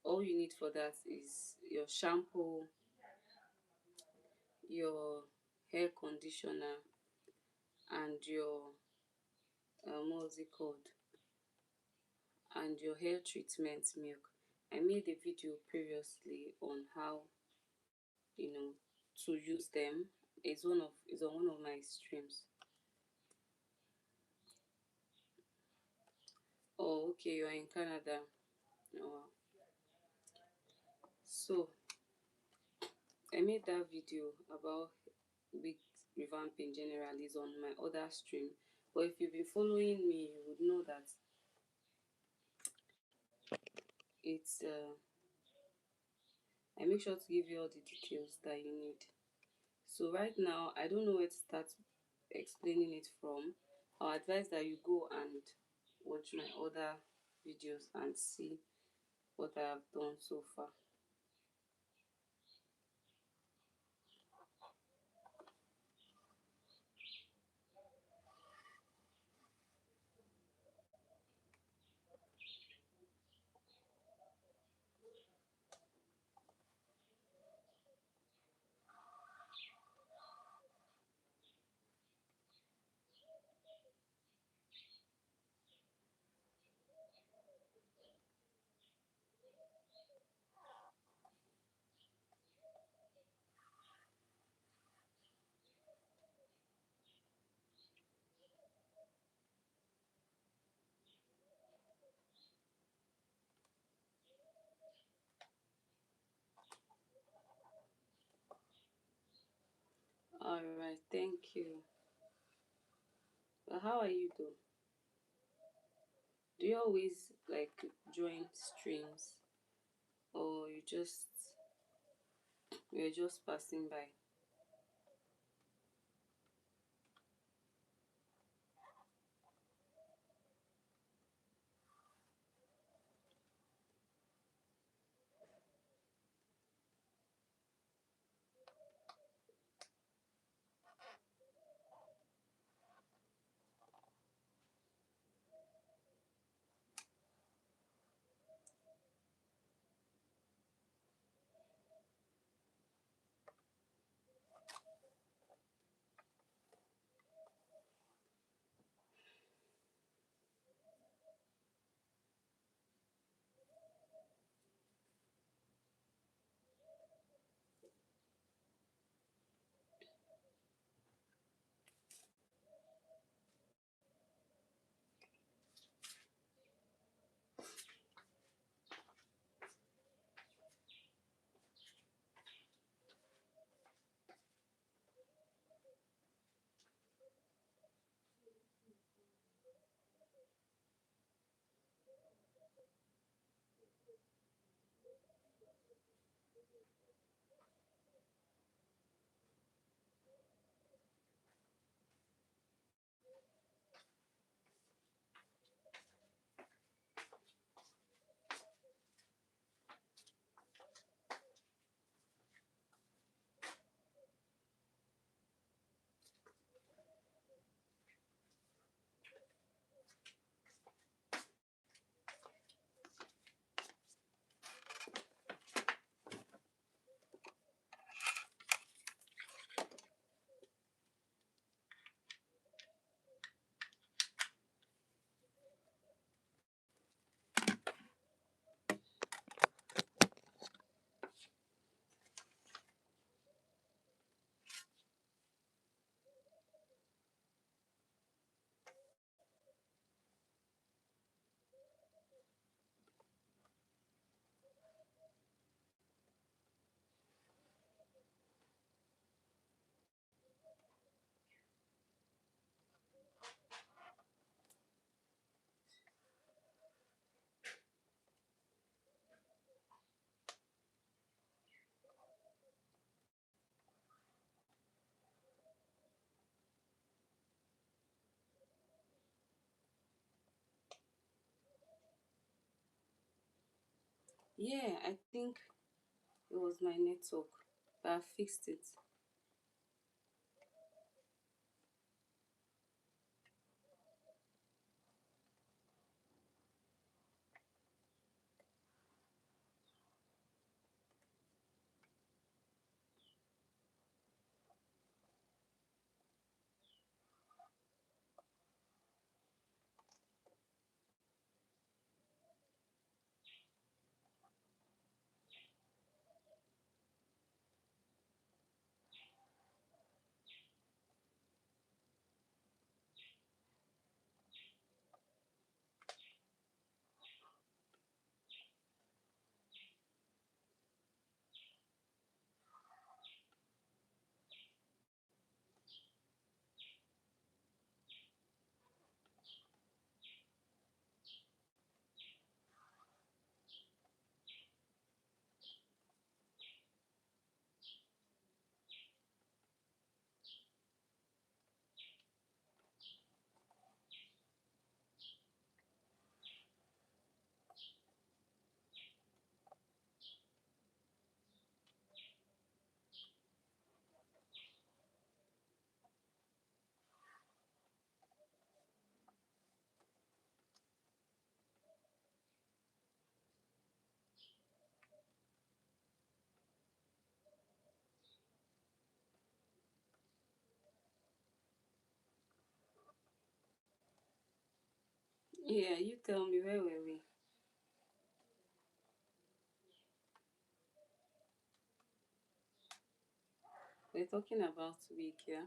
all you need for that is your shampoo, your hair conditioner, and your what's it called, and your hair treatment milk. I made a video previously on how, you know, to use them. It's on one of my streams. Oh, okay, you're in Canada. Oh, wow. So I made that video about wig revamping generally, is on my other stream. But if you've been following me, you would know that it's I make sure to give you all the details that you need. So right now, I don't know where to start explaining it from. I'll advise that you go and watch my other videos and see what I have done so far. All right, thank you. But how are you though? Do you always like join streams, or you're just passing by? Yeah, I think it was my network, but I fixed it. Yeah, you tell me, where were we? We're talking about wig, yeah?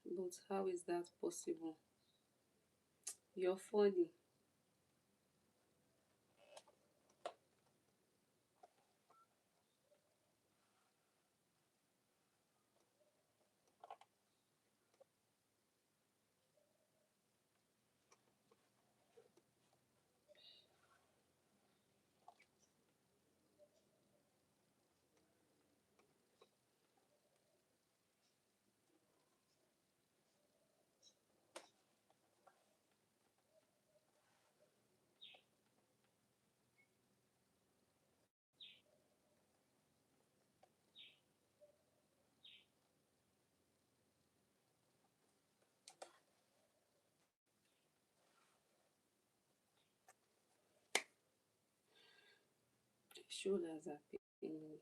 But how is that possible? You're funny. Shoulders are paining me.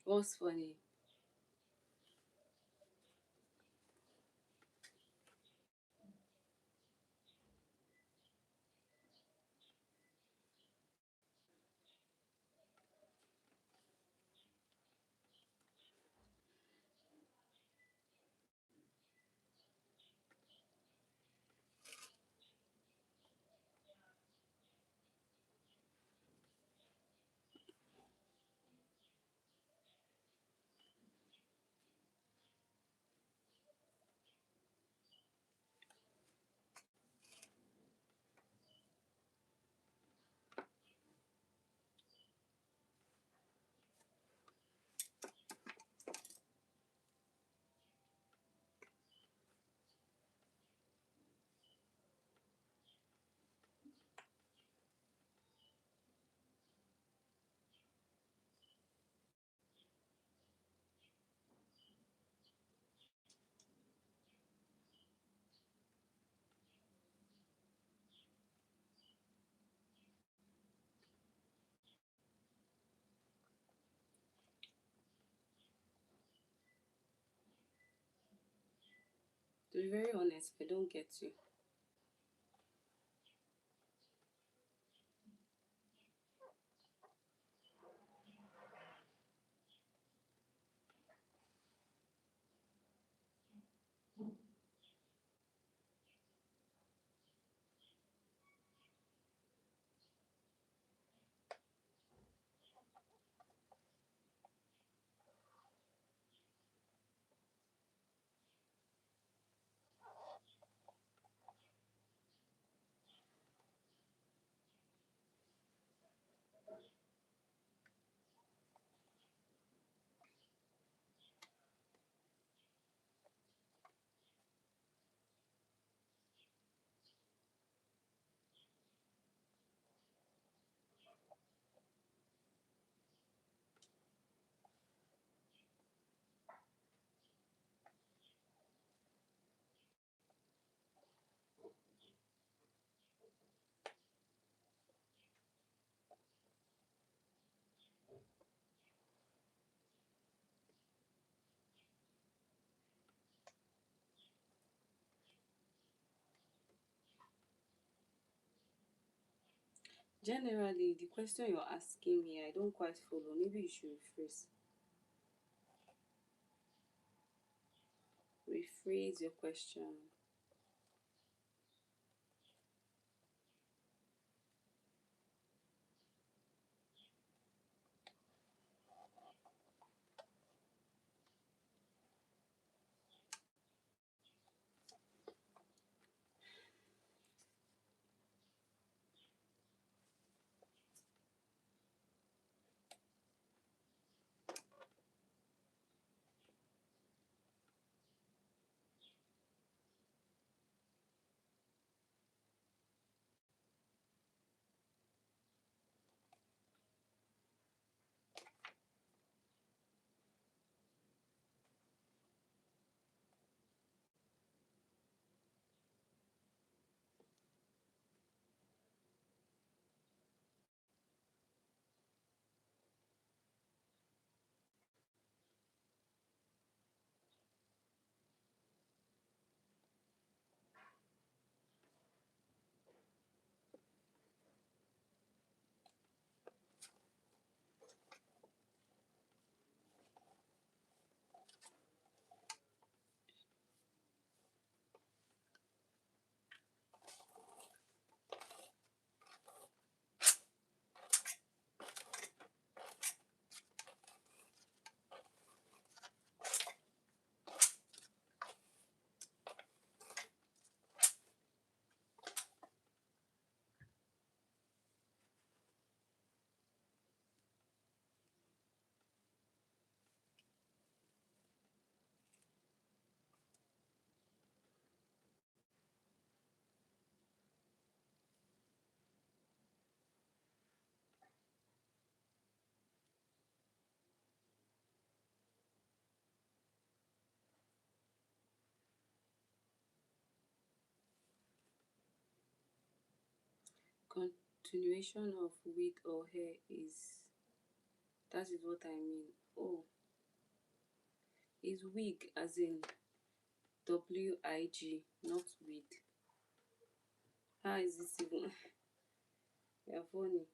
What's funny? To be very honest, I don't get you. Generally, the question you're asking me, I don't quite follow. Maybe you should rephrase your question. Continuation of wig or hair is, that is what I mean. Oh, is wig as in WIG, not wig. How is this even? You're funny.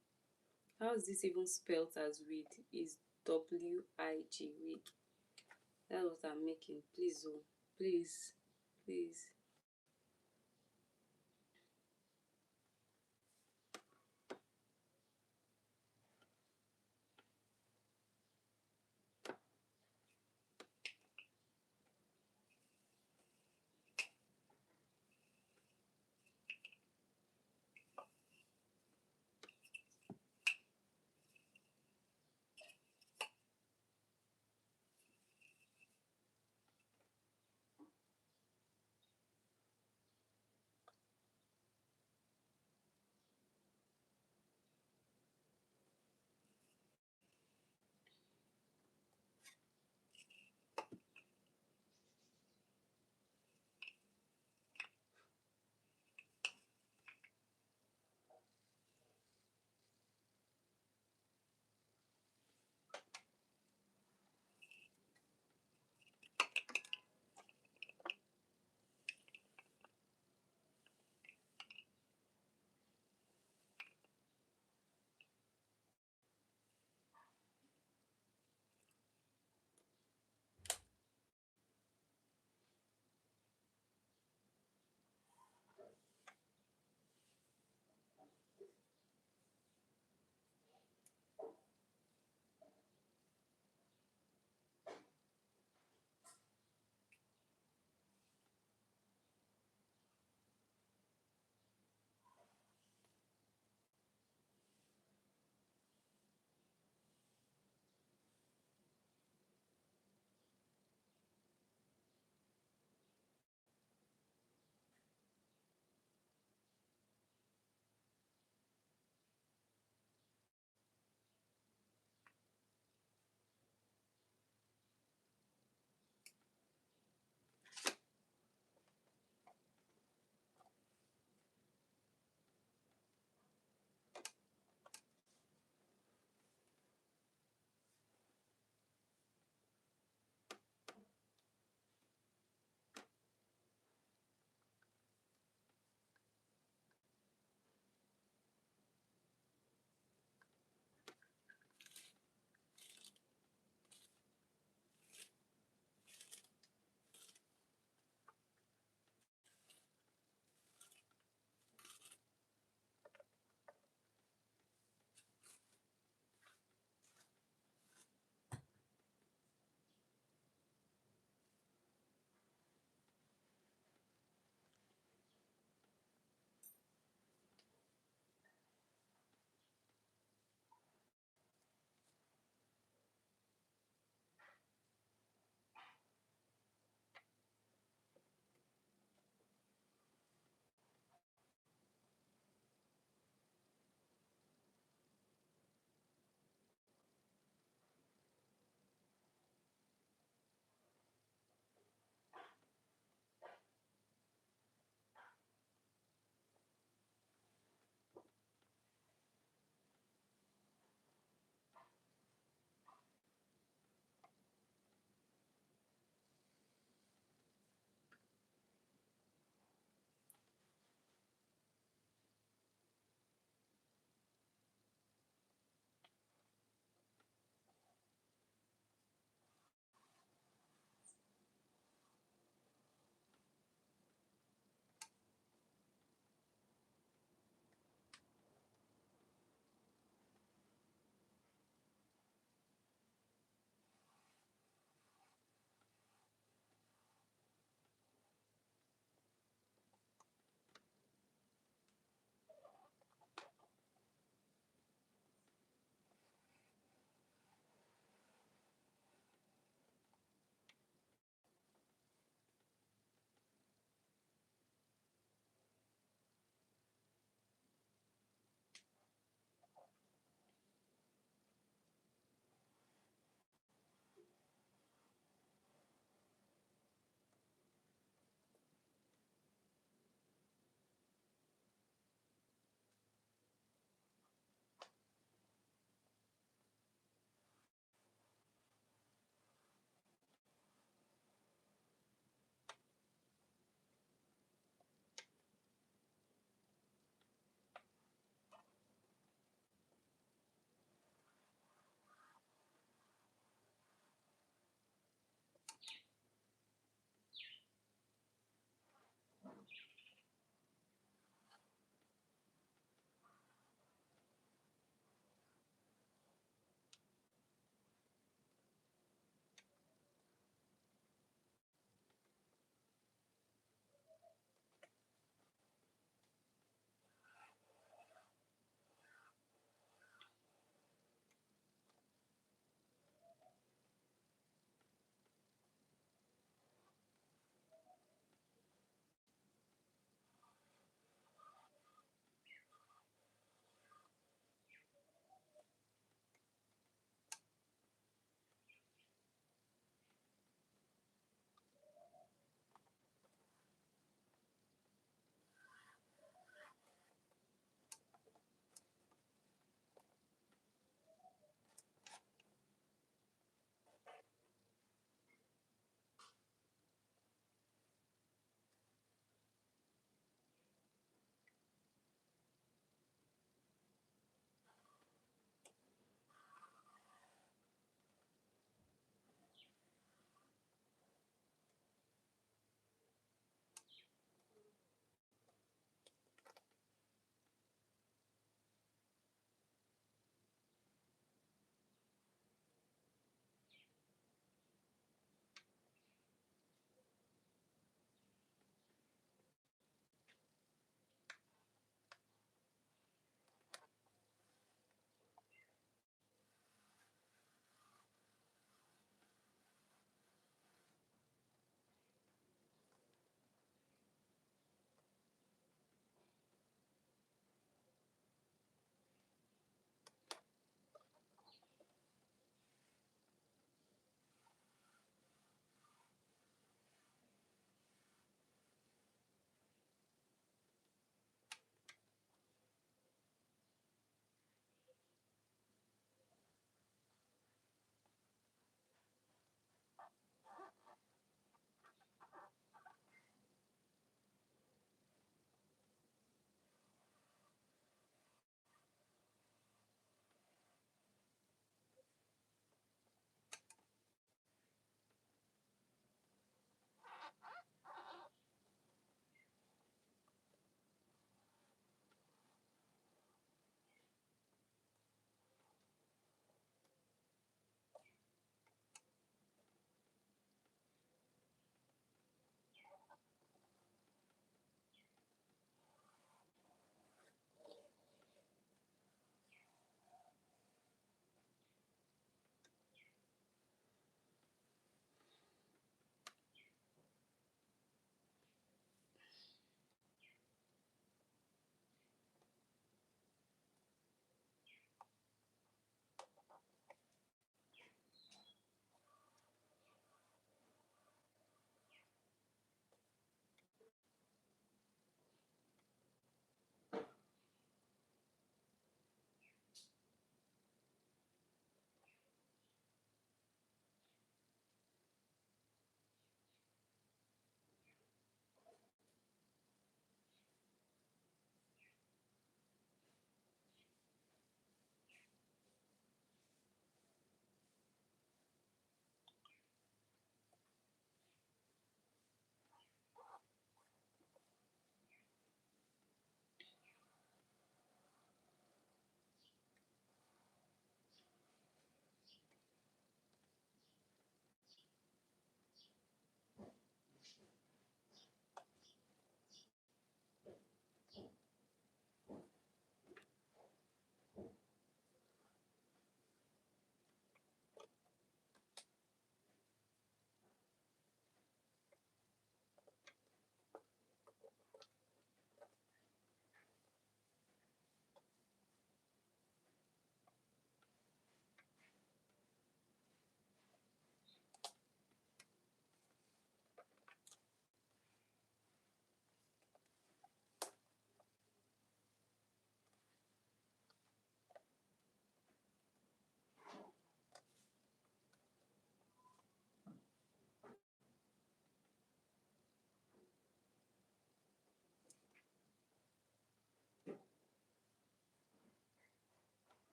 How is this even spelled as wig? Is WIG wig? That's what I'm making. Please, oh, please, please.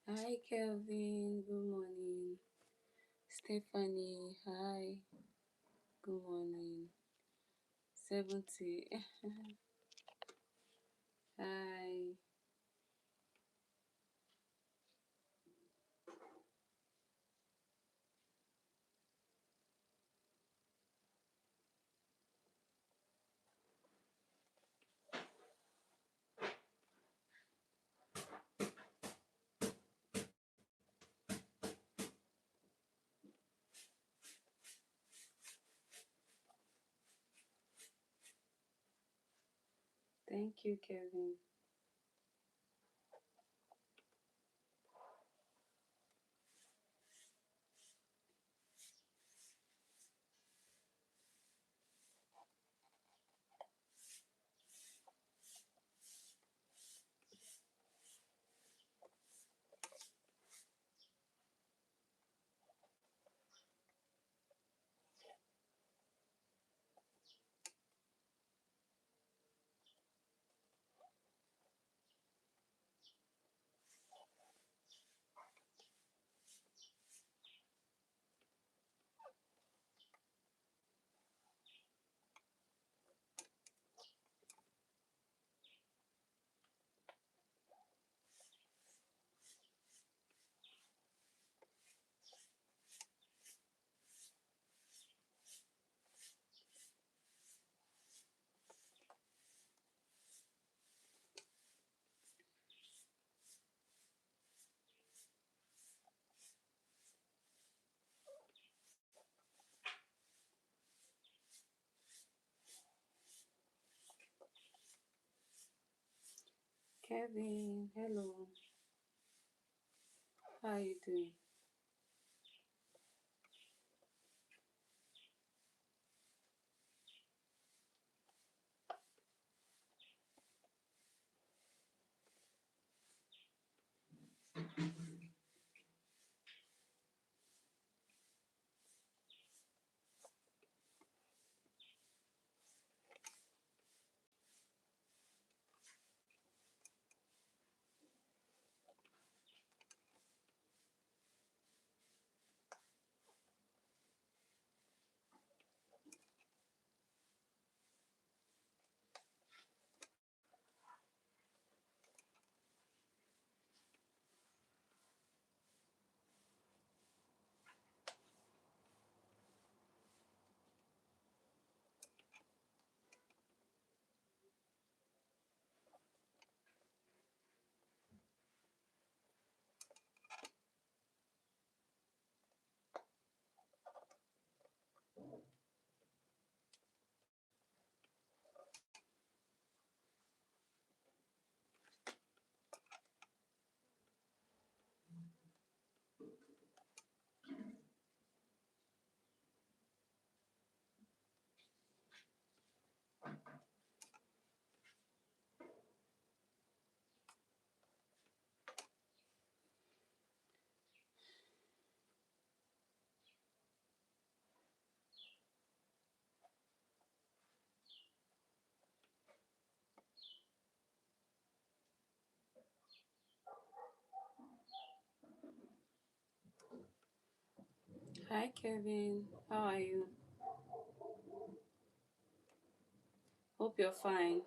Hi, Kelvin. Good morning. Stephanie. Hi. Good morning. 70. Hi. Thank you, Kevin. Kevin, hello. How are you doing? Hi, Kevin. How are you? Hope you're fine.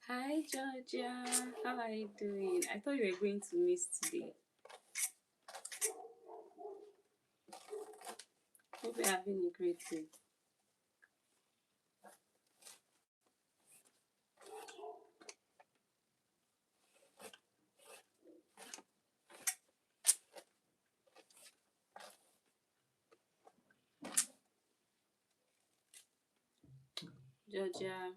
Hi, Georgia. How are you doing? I thought you were going to miss today. Hope you're having a great day. Georgia,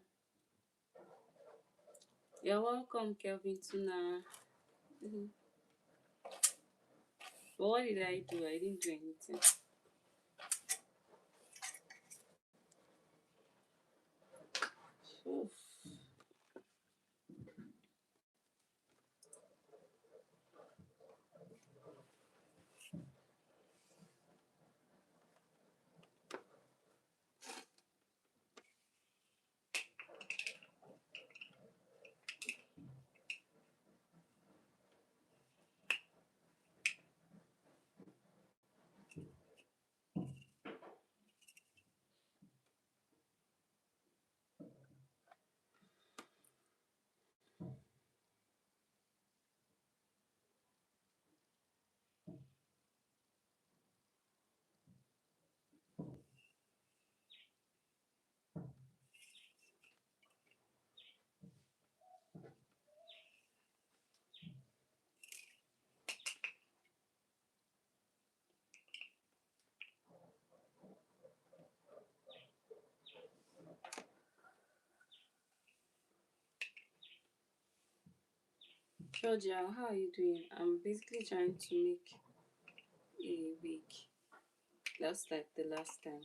You're welcome, Kelvin Tuna. Mhm. But what did I do? I didn't do anything. Oof. Georgia, how are you doing? I'm basically trying to make a wig. That's like the last time.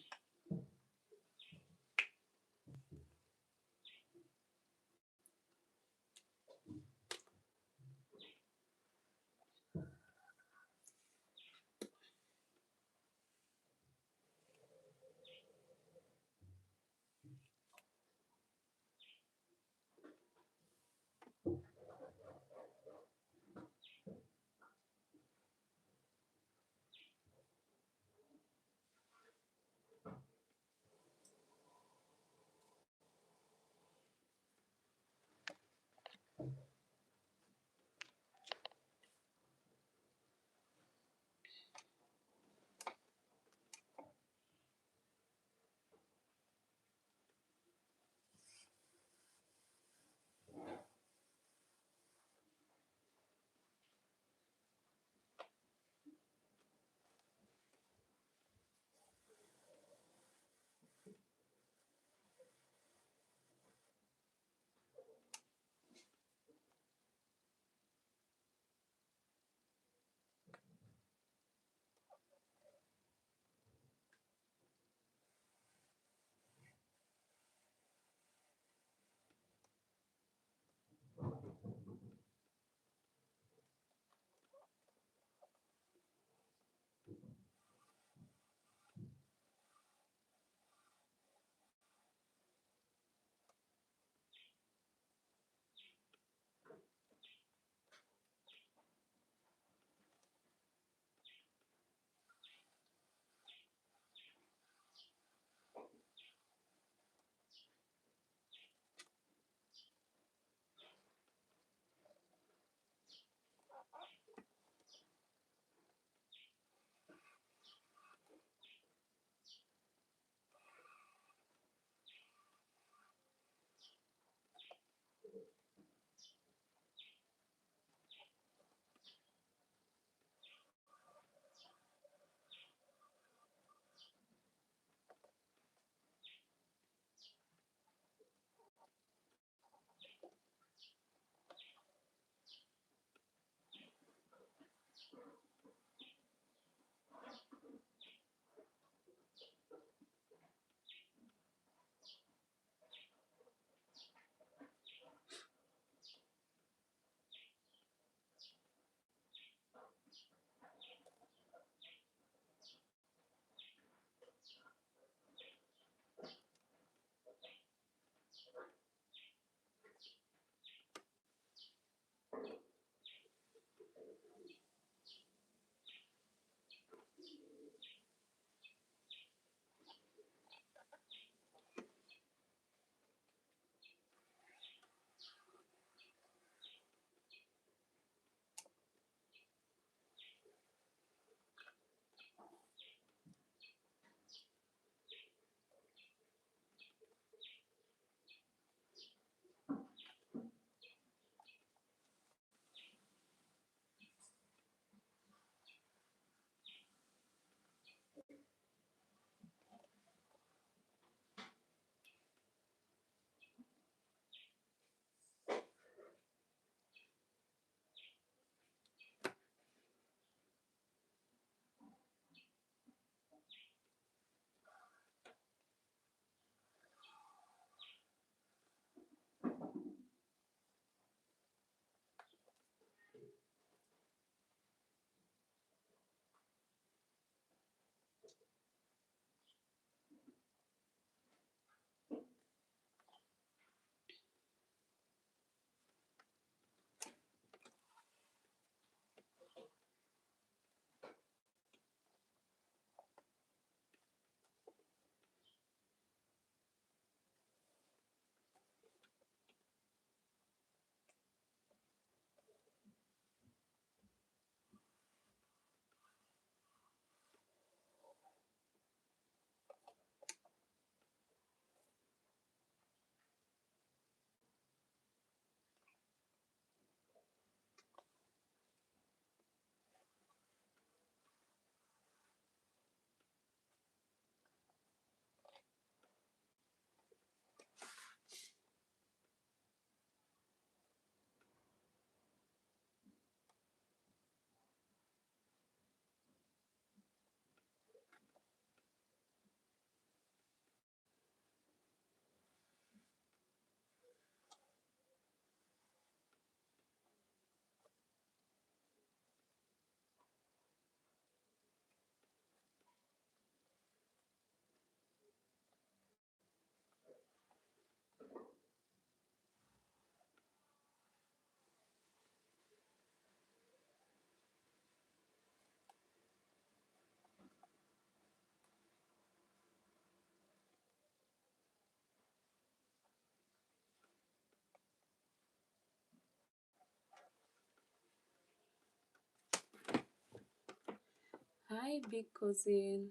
Hi, big cousin.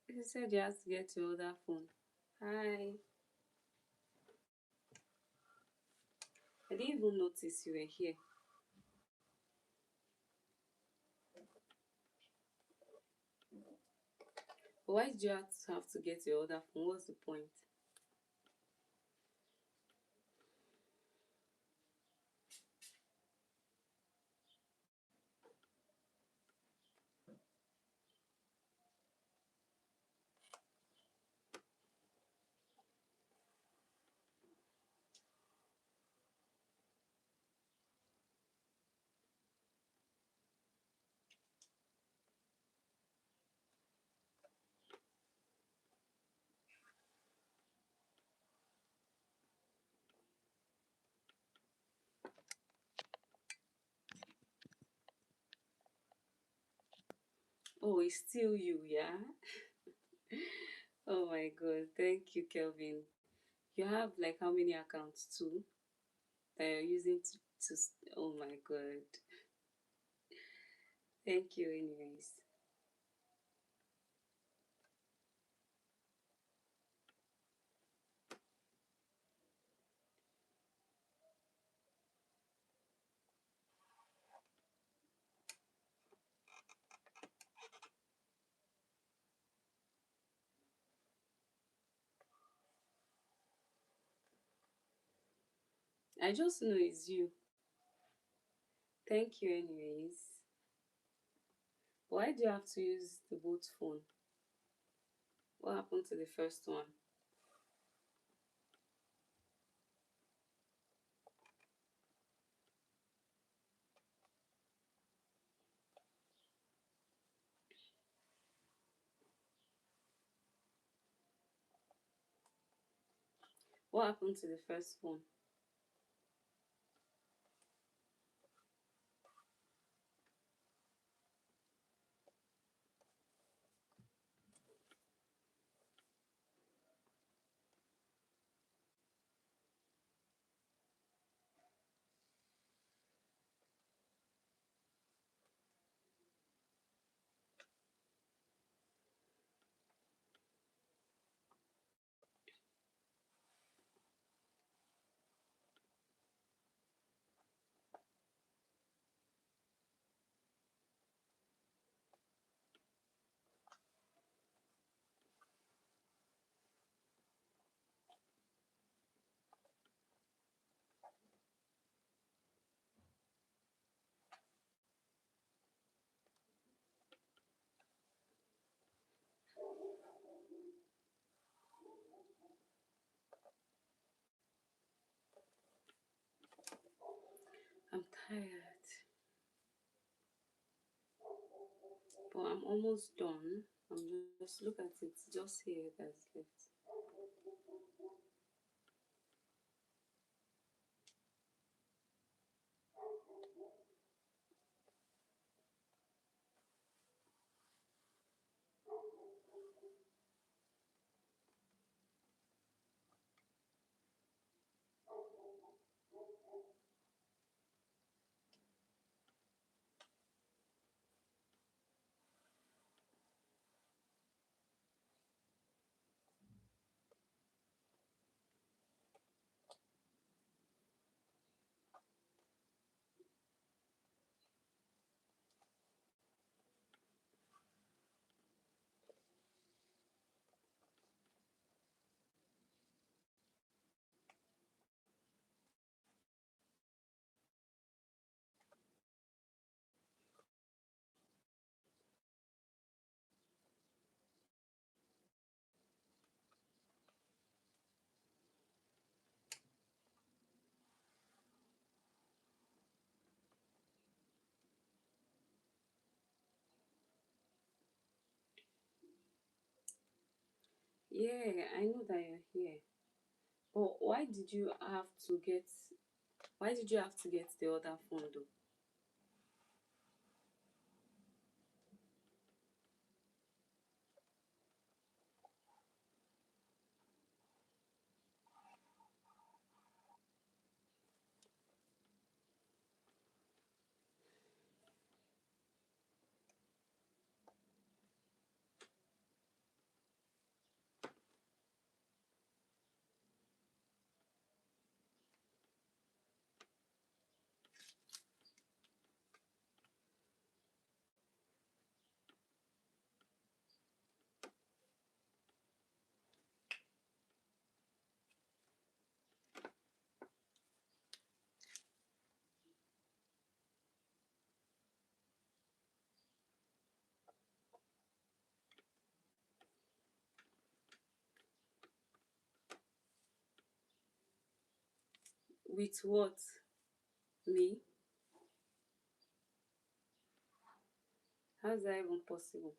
You said you have to get your other phone. Hi. I didn't even notice you were here. But why did you have to get your other phone? What's the point? Oh, it's still you, yeah? Oh my god. Thank you, Kelvin. You have like how many accounts too that you're using oh my god. Thank you anyways. I just know it's you. Thank you anyways. Why do you have to use the both phone? What happened to the first one? What happened to the first phone? I'm tired. But I'm almost done. I'm just look at it. Just here that's left. Yeah, I know that you're here. But why did you have to get the other phone though? With what? Me? How's that even possible?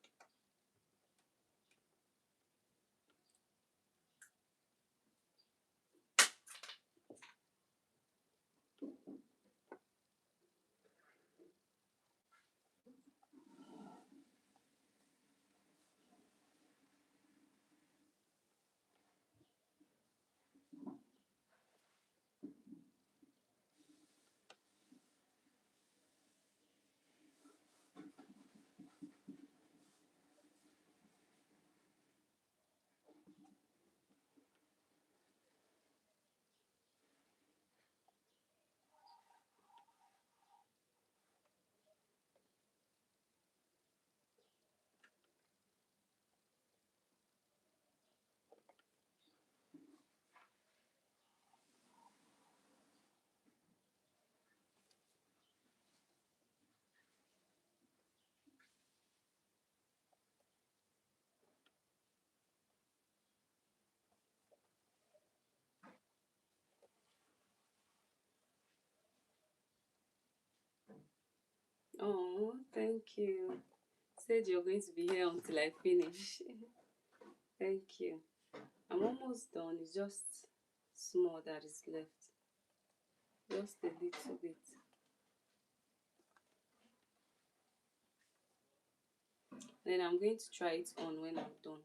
Oh, thank you. Said you're going to be here until I finish. Thank you. I'm almost done. It's just small that is left. Just a little bit. Then I'm going to try it on when I'm done.